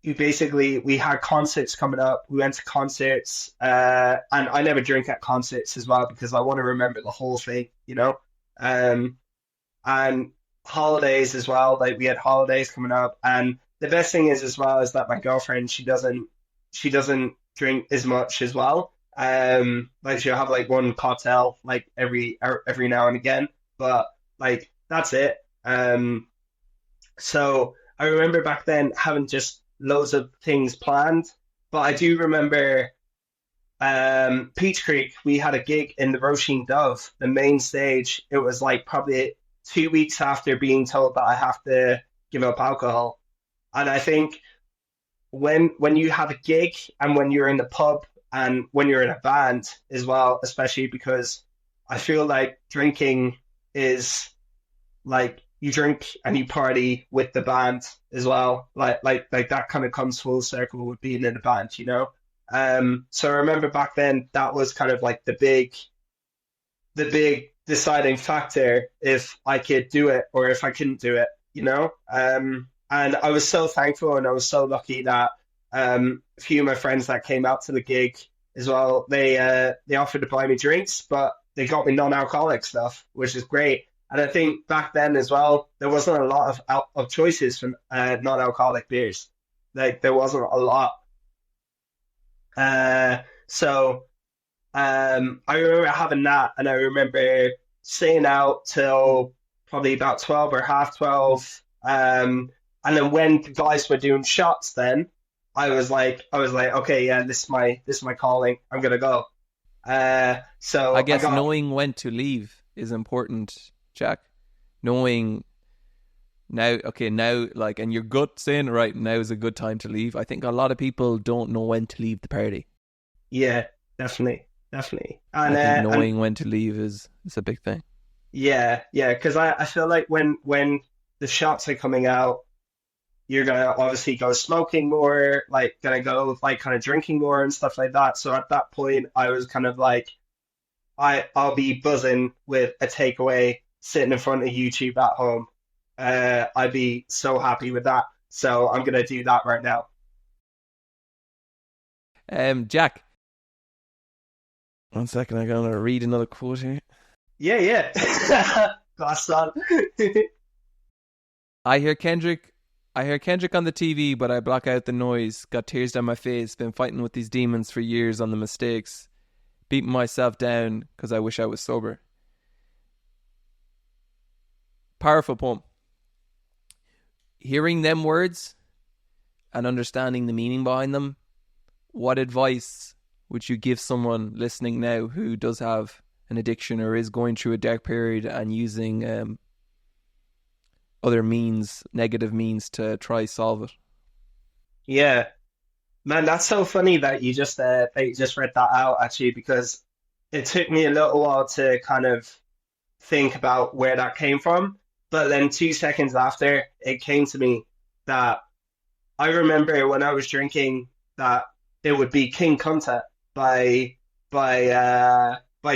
who basically, we had concerts coming up. We went to concerts, and I never drink at concerts as well because I want to remember the whole thing, you know. Um, and holidays as well. Like we had holidays coming up, and the best thing is as well is that my girlfriend, she doesn't drink as much as well. Like she'll have like one cocktail like every now and again, but like that's it. So I remember back then having just loads of things planned, but I do remember Peach Creek. We had a gig in the Roisin Dove, the main stage. It was like probably 2 weeks after being told that I have to give up alcohol. And I think when you have a gig and when you're in the pub and when you're in a band as well, especially because I feel like drinking is like you drink and you party with the band as well. Like that kind of comes full circle with being in a band, you know? So I remember back then that was kind of like the big deciding factor if I could do it or if I couldn't do it, you know? And I was so thankful and I was so lucky that a few of my friends that came out to the gig as well, they offered to buy me drinks, but they got me non-alcoholic stuff, which is great. And I think back then as well, there wasn't a lot of choices for non-alcoholic beers. Like there wasn't a lot. So I remember having that, and I remember staying out till probably about 12 or half 12. And then when the guys were doing shots, then I was like, okay, yeah, this is my calling. I'm gonna go. So I guess knowing when to leave is important, Jack. Knowing now, like, and your gut saying, right, now is a good time to leave. I think a lot of people don't know when to leave the party. Yeah, definitely. And I think knowing when to leave is a big thing. Yeah, because I feel like when the shots are coming out, you're gonna obviously go smoking more, like gonna go like kind of drinking more and stuff like that. So at that point, I was kind of like, I'll be buzzing with a takeaway sitting in front of YouTube at home. I'd be so happy with that. So I'm gonna do that right now. Jack, 1 second, I'm gonna read another quote here. Yeah. Glass on. I hear Kendrick on the TV, but I block out the noise. Got tears down my face. Been fighting with these demons for years on the mistakes. Beating myself down because I wish I was sober. Powerful poem. Hearing them words and understanding the meaning behind them, what advice would you give someone listening now who does have an addiction or is going through a dark period and using other means, negative means, to try solve it? Yeah, man, that's so funny that you just read that out actually, because it took me a little while to kind of think about where that came from. But then 2 seconds after, it came to me that I remember when I was drinking that it would be King Kunta by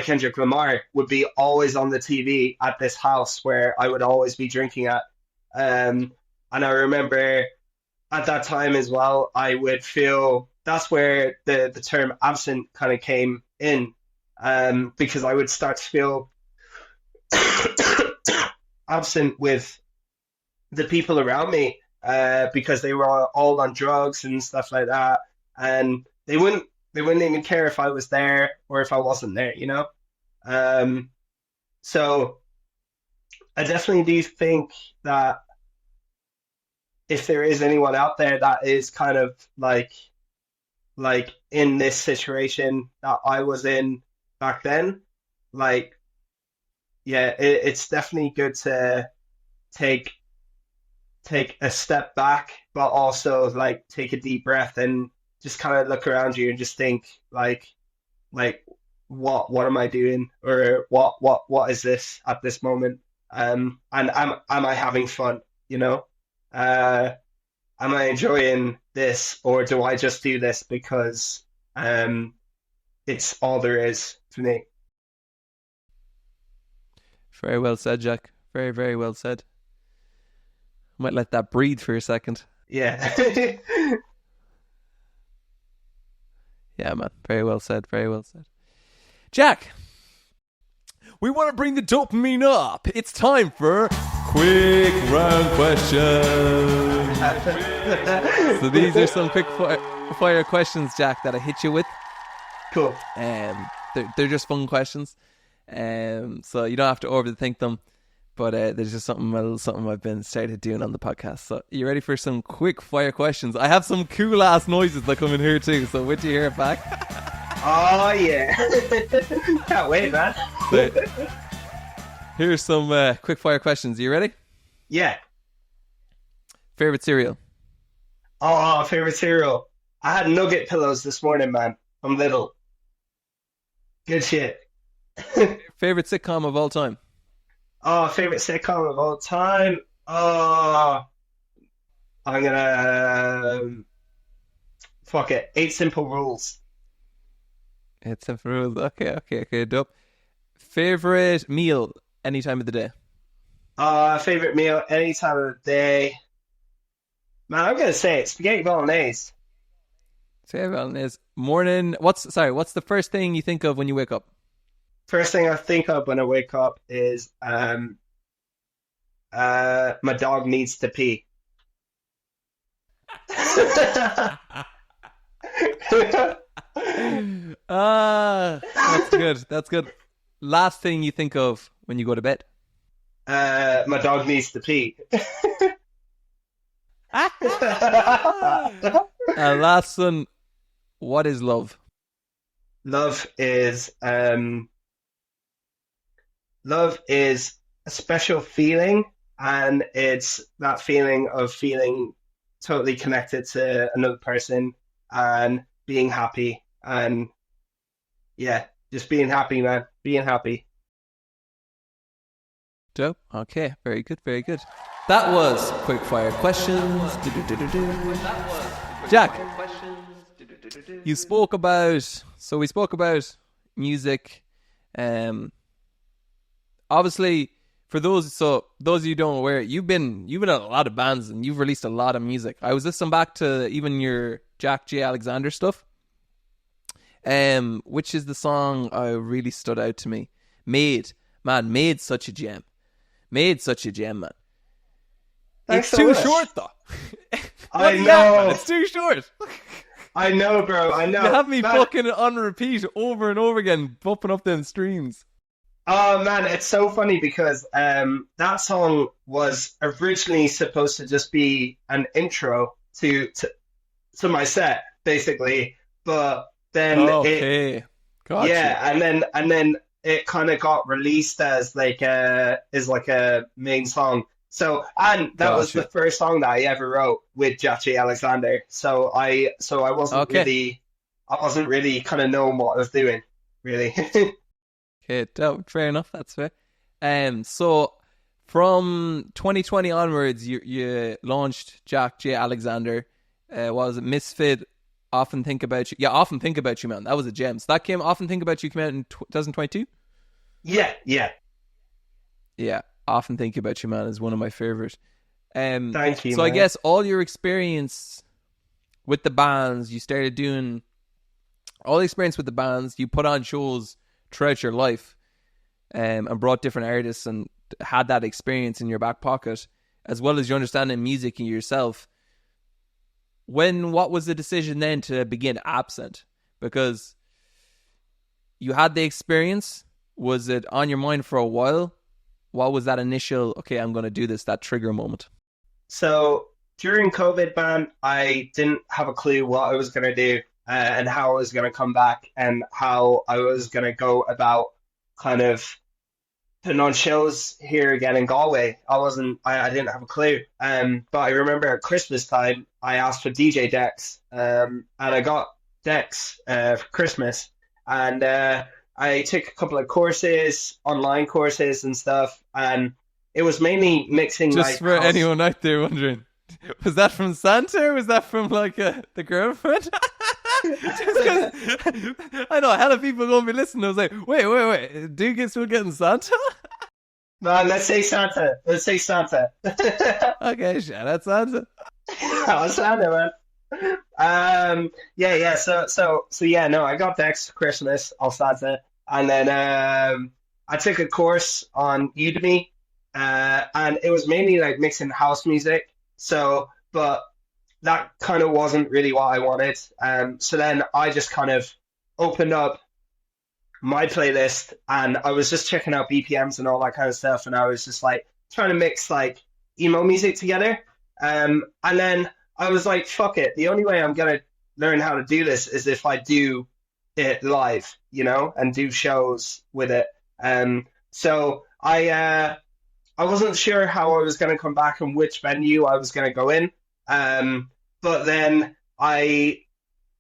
Kendrick Lamar would be always on the TV at this house where I would always be drinking at. And I remember at that time as well, I would feel that's where the term absent kind of came in, because I would start to feel absent with the people around me, because they were all on drugs and stuff like that, and they wouldn't even care if I was there or if I wasn't there, you know. So I definitely do think that if there is anyone out there that is kind of like in this situation that I was in back then, like yeah, it's definitely good to take take a step back, but also like take a deep breath and just kind of look around you and just think like what am I doing, or what is this at this moment? And am I having fun? You know, uh, am I enjoying this, or do I just do this because it's all there is for me? Very well said, Jack. Very, very well said. Might let that breathe for a second. Yeah. Yeah, man. Very well said. Very well said. Jack, we want to bring the dopamine up. It's time for quick round questions. So these are some quick fire questions, Jack, that I hit you with. Cool. They're just fun questions. So you don't have to overthink them. But there's just a little something I've been started doing on the podcast. So you ready for some quick fire questions? I have some cool ass noises that come in here too. So wait till you hear it back. Oh yeah. Can't wait, man. So, here's some quick fire questions. Are you ready? Yeah. Favorite cereal? Oh, favorite cereal. I had nugget pillows this morning, man. I'm little. Good shit. Favorite sitcom of all time? Oh, favorite sitcom of all time. Oh, I'm gonna fuck it. Eight Simple Rules. It's a rule. Okay, dope. Favorite meal any time of the day? Favorite meal any time of the day. Man, I'm gonna say it. Spaghetti bolognese. Favorite is morning. What's the first thing you think of when you wake up? First thing I think of when I wake up is my dog needs to pee. That's good. That's good. Last thing you think of when you go to bed? My dog needs to pee. Last one. What is love? Love is a special feeling, and it's that feeling of feeling totally connected to another person and being happy, and yeah, just being happy, man. Being happy. Dope. Okay. Very good. Very good. That was quick fire questions. Jack, you spoke about. So we spoke about music. Obviously, for those of you who don't aware, you've been in a lot of bands and you've released a lot of music. I was listening back to even your Jack J. Alexander stuff, which is the song really stood out to me. Made such a gem. Made such a gem, man. Thanks It's so too much. short though. I What's that, know. man? It's too short. I know, bro. I know. You have me Man, fucking on repeat over and over again, bumping up them streams. oh man, it's so funny because that song was originally supposed to just be an intro to my set, basically. But then Okay, gotcha. yeah, and then it kind of got released as like a main song. So and that was Gotcha. the first song that I ever wrote with Jachi Alexander. So I Okay. I wasn't really kind of knowing what I was doing, really. Okay, fair enough. That's fair. So from 2020 onwards, you launched Jack J. Alexander. What was it? Misfit. Often think about you. Yeah, often think about you, man. That was a gem. So that came. Often think about you came out in 2022. Yeah, yeah. Yeah, often think about you, man, is one of my favorite. Thank you, So I man. guess all your experience with the bands, you started doing all the experience with the bands. You put on shows throughout your life, and brought different artists and had that experience in your back pocket, as well as your understanding music and yourself. What was the decision then to begin Absent? Because you had the experience. Was it on your mind for a while? what was that initial, okay, I'm going to do this, that trigger moment? So during COVID, man, I didn't have a clue what I was going to do and how I was going to come back and how I was going to go about kind of putting on shows here again in Galway. I didn't have a clue. But I remember at Christmas time, I asked for DJ decks, and I got decks for Christmas. And I took a couple of courses, online courses and stuff, and it was mainly mixing Just like for house. anyone out there wondering, was that from Santa or was that from like the girlfriend? Just 'cause- I know a hell of people going to be listening. I was like, wait, do you get still getting Santa? Man, let's say Santa. Let's say Santa. Okay, shout out Santa. Oh, Santa, man. Yeah. So yeah. No, I got decks for Christmas. I'll Santa, and then I took a course on Udemy, and it was mainly like mixing house music. So, but that kind of wasn't really what I wanted. So then I just kind of opened up my playlist and I was just checking out BPMs and all that kind of stuff. And I was just like trying to mix like emo music together. And then I was like, fuck it. The only way I'm going to learn how to do this is if I do it live, and do shows with it. So I wasn't sure how I was going to come back and which venue I was going to go in. But then I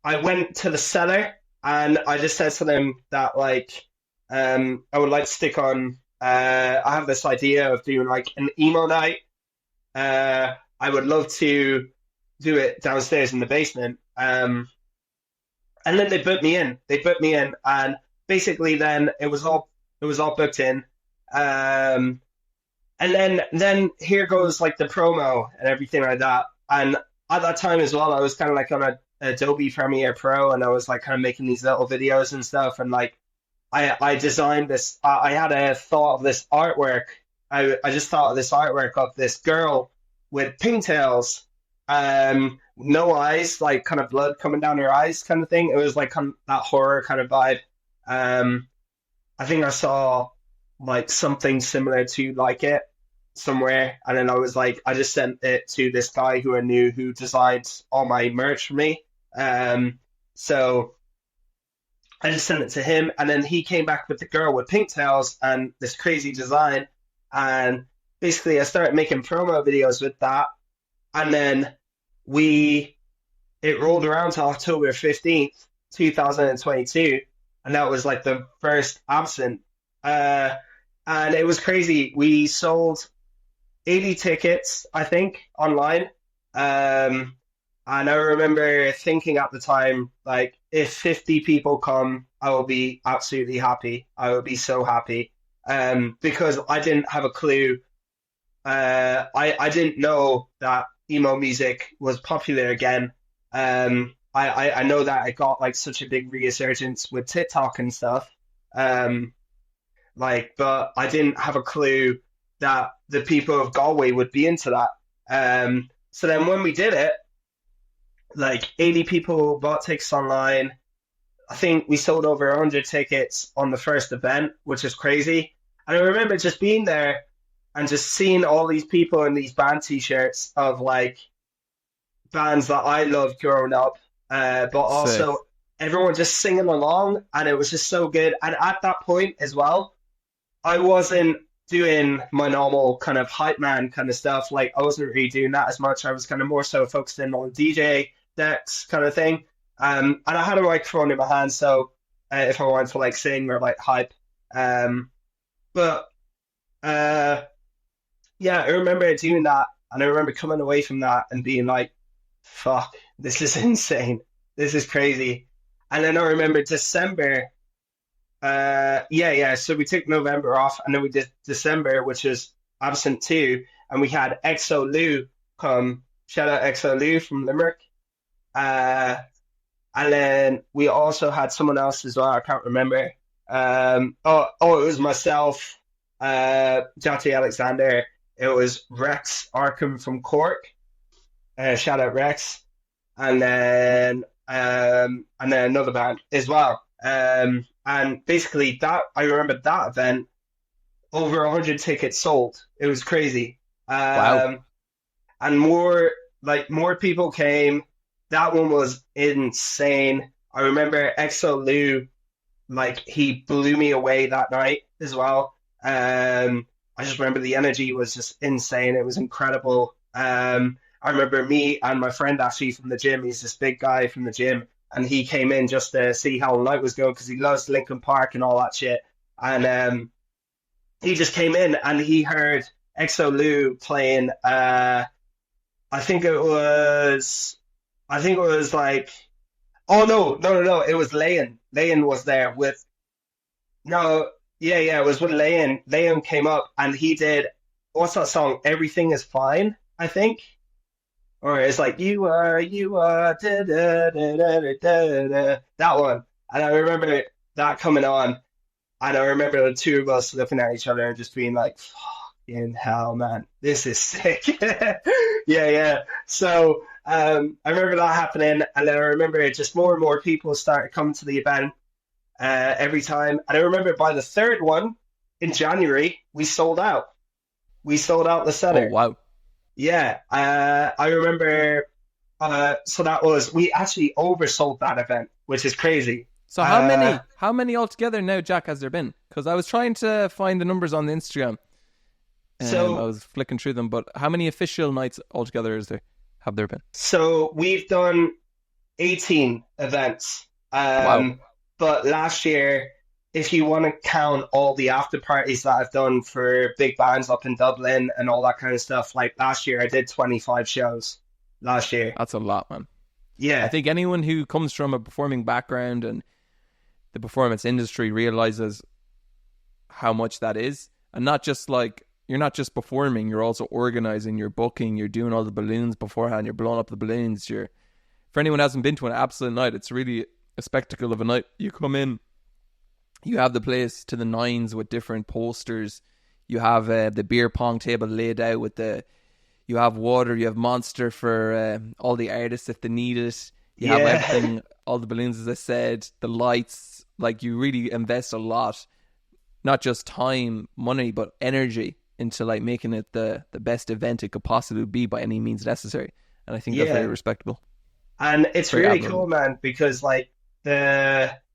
went to the Cellar and I just said to them that like I would like to stick on. I have this idea of doing like an emo night. I would love to do it downstairs in the basement. And then they put me in. And basically then it was all booked in. And then here goes like the promo and everything like that. And at that time as well, I was kind of like on a Adobe Premiere Pro, and I was like kind of making these little videos and stuff. And like I designed this. I had a thought of this artwork. I just thought of this artwork of this girl with pigtails, no eyes, like kind of blood coming down her eyes, kind of thing. It was like kind of that horror kind of vibe. I think I saw like something similar to like it somewhere, and then I was like, I just sent it to this guy who I knew who designed all my merch for me. So I just sent it to him, and then he came back with the girl with pigtails and this crazy design, and basically I started making promo videos with that, and then it rolled around to October 15th, 2022, and that was like the first Absinthe. And it was crazy. We sold 80 tickets, I think, online. And I remember thinking at the time, like, if 50 people come, I will be absolutely happy. I will be so happy. Because I didn't have a clue. I didn't know that emo music was popular again. I know that it got like such a big resurgence with TikTok and stuff. But I didn't have a clue that the people of Galway would be into that. So then when we did it, like 80 people bought tickets online. I think we sold over 100 tickets on the first event, which is crazy. And I remember just being there and just seeing all these people in these band t-shirts of like bands that I loved growing up, but also Sick. everyone just singing along, and it was just so good. And at that point as well, I wasn't doing my normal kind of hype man kind of stuff. Like I wasn't really doing that as much. I was kind of more so focusing on DJ decks kind of thing. And I had a microphone in my hand, so if I wanted to like sing or like hype. Yeah, I remember doing that, and I remember coming away from that and being like, fuck, this is insane. This is crazy. And then I remember December. So we took November off, and then we did December, which is Absent 2, and we had EXO Lou come. Shout out EXO Lou from Limerick. And then we also had someone else as well. I can't remember. It was myself, Jati Alexander. It was Rex Arkham from Cork. Shout out Rex. And then another band as well. And basically I remember that event over 100 tickets sold. It was crazy. Wow. And more people came. That one was insane. I remember EXO Lou, like he blew me away that night as well. I just remember the energy was just insane. It was incredible. I remember me and my friend actually from the gym. He's this big guy from the gym, and he came in just to see how the night was going because he loves Linkin Park and all that shit. And he just came in and he heard EXO Lou playing. I think it was. I think it was like. Oh no! It was Layan. Layan was there with. No, yeah, it was with Layan. Layan came up and he did. What's that song? Everything is fine. I think. Or it's like you are, da, da, da, da, da, da, da. That one. And I remember that coming on, and I remember the two of us looking at each other and just being like, "Fucking hell, man, this is sick." Yeah. So I remember that happening, and then I remember just more and more people started coming to the event every time. And I remember by the third one in January, we sold out. We sold out the center. Oh, wow. Yeah, I remember. So that was we actually oversold that event, which is crazy. So how many altogether now, Jack, has there been? Because I was trying to find the numbers on the Instagram. So I was flicking through them, but how many official nights altogether have there been? So we've done 18 events. Wow. But last year, if you want to count all the after parties that I've done for big bands up in Dublin and all that kind of stuff, like last year I did 25 shows last year. That's a lot, man. Yeah. I think anyone who comes from a performing background and the performance industry realizes how much that is. And not just like, you're not just performing, you're also organizing, you're booking, you're doing all the balloons beforehand, you're blowing up the balloons. For anyone who hasn't been to an absolute night, it's really a spectacle of a night. You come in, you have the place to the nines with different posters. You have the beer pong table laid out with you have water, you have Monster for all the artists if they need it. You have everything, all the balloons, as I said, the lights. Like, you really invest a lot, not just time, money, but energy into like making it the best event it could possibly be by any means necessary. And I think that's very respectable. And it's very really admirable. cool, man, because like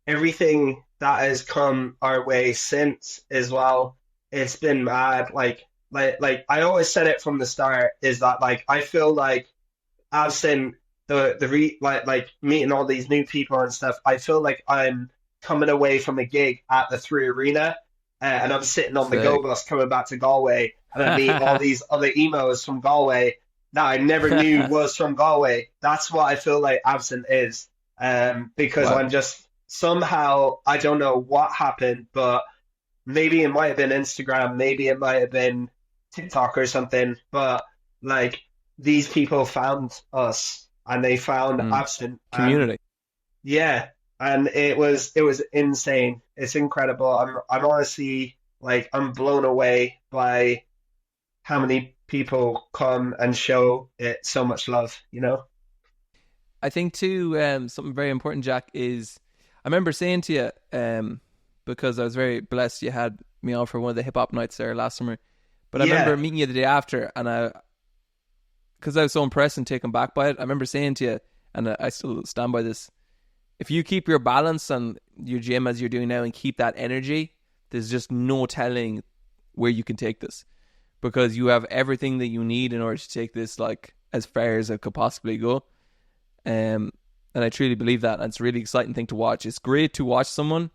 everything that has come our way since as well, it's been mad. Like I always said it from the start is that like I feel like absent like meeting all these new people and stuff, I feel like I'm coming away from a gig at the Three Arena, and I'm sitting on the Sick. go bus coming back to Galway, and I meet all these other emos from Galway that I never knew was from Galway. That's what I feel like absent is, because Wow. I'm just somehow, I don't know what happened, but maybe it might have been Instagram, maybe it might have been TikTok or something, but like these people found us and they found absent Community. yeah, and it was insane. It's incredible. I'm honestly like I'm blown away by how many people come and show it so much love, you know? I think too, something very important, Jack, is I remember saying to you, because I was very blessed you had me on for one of the hip hop nights there last summer. But I remember meeting you the day after, and because I was so impressed and taken back by it, I remember saying to you, and I still stand by this, if you keep your balance on your gym as you're doing now and keep that energy, there's just no telling where you can take this, because you have everything that you need in order to take this like as far as it could possibly go. And I truly believe that, and it's a really exciting thing to watch. It's great to watch someone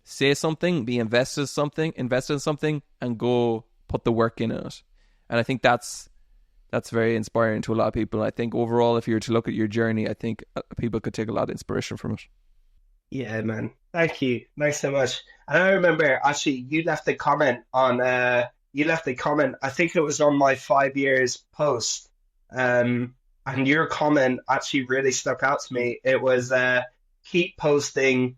say something, be invested in something, and go put the work in it. And I think that's very inspiring to a lot of people. I think overall, if you were to look at your journey, I think people could take a lot of inspiration from it. Yeah, man. Thank you. Thanks so much. And I remember actually you left a comment on I think it was on my 5 years post. And your comment actually really stuck out to me. It was keep posting,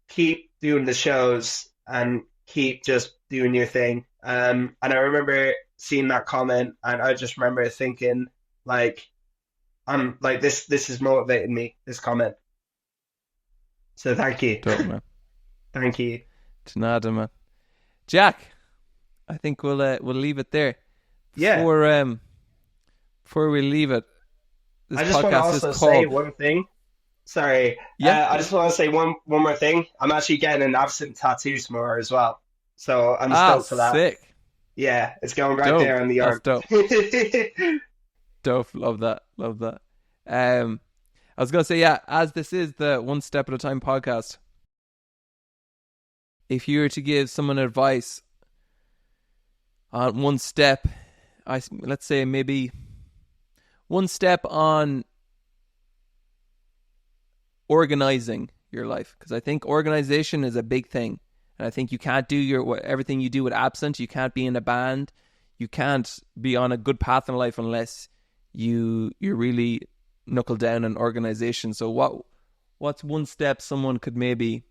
keep doing the shows, and keep just doing your thing. And I remember seeing that comment, and I just remember thinking, like, I'm like this is motivating me, this comment. So thank you. Totally, man. Thank you. Tanada, man. Jack, I think we'll leave it there. Yeah. Before we leave it, this I just want to podcast also is say called. one thing. Sorry. Yeah. I just want to say one more thing. I'm actually getting an absent tattoo tomorrow as well. So I'm stoked for that. Sick. Yeah, it's going right Dope. there on the arm. That's dope. Dope. Love that. I was gonna say, yeah, as this is the One Step at a Time podcast, if you were to give someone advice on one step, let's say maybe one step on organizing your life, because I think organization is a big thing, and I think you can't do everything you do with absent. You can't be in a band. You can't be on a good path in life unless you really knuckle down on organization. So what's one step someone could maybe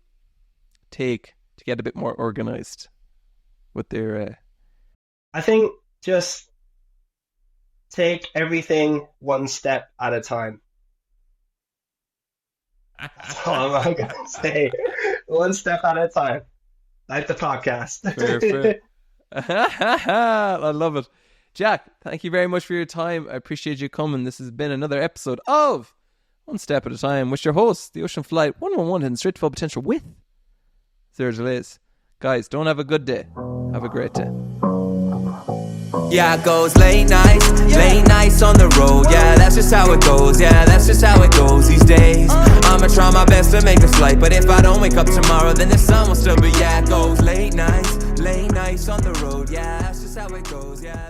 take to get a bit more organized with their I think just take everything one step at a time. That's all I'm going to say. One step at a time. Like the podcast. Fair. I love it. Jack, thank you very much for your time. I appreciate you coming. This has been another episode of One Step at a Time with your host, the Ocean Flight 111, heading straight to full potential with zero delays. Guys, don't have a good day. Have a great day. Yeah, it goes late nights on the road. Yeah, that's just how it goes. Yeah, that's just how it goes these days. I'ma try my best to make this flight, but if I don't wake up tomorrow, then the sun will still be. Yeah, it goes late nights on the road. Yeah, that's just how it goes. Yeah.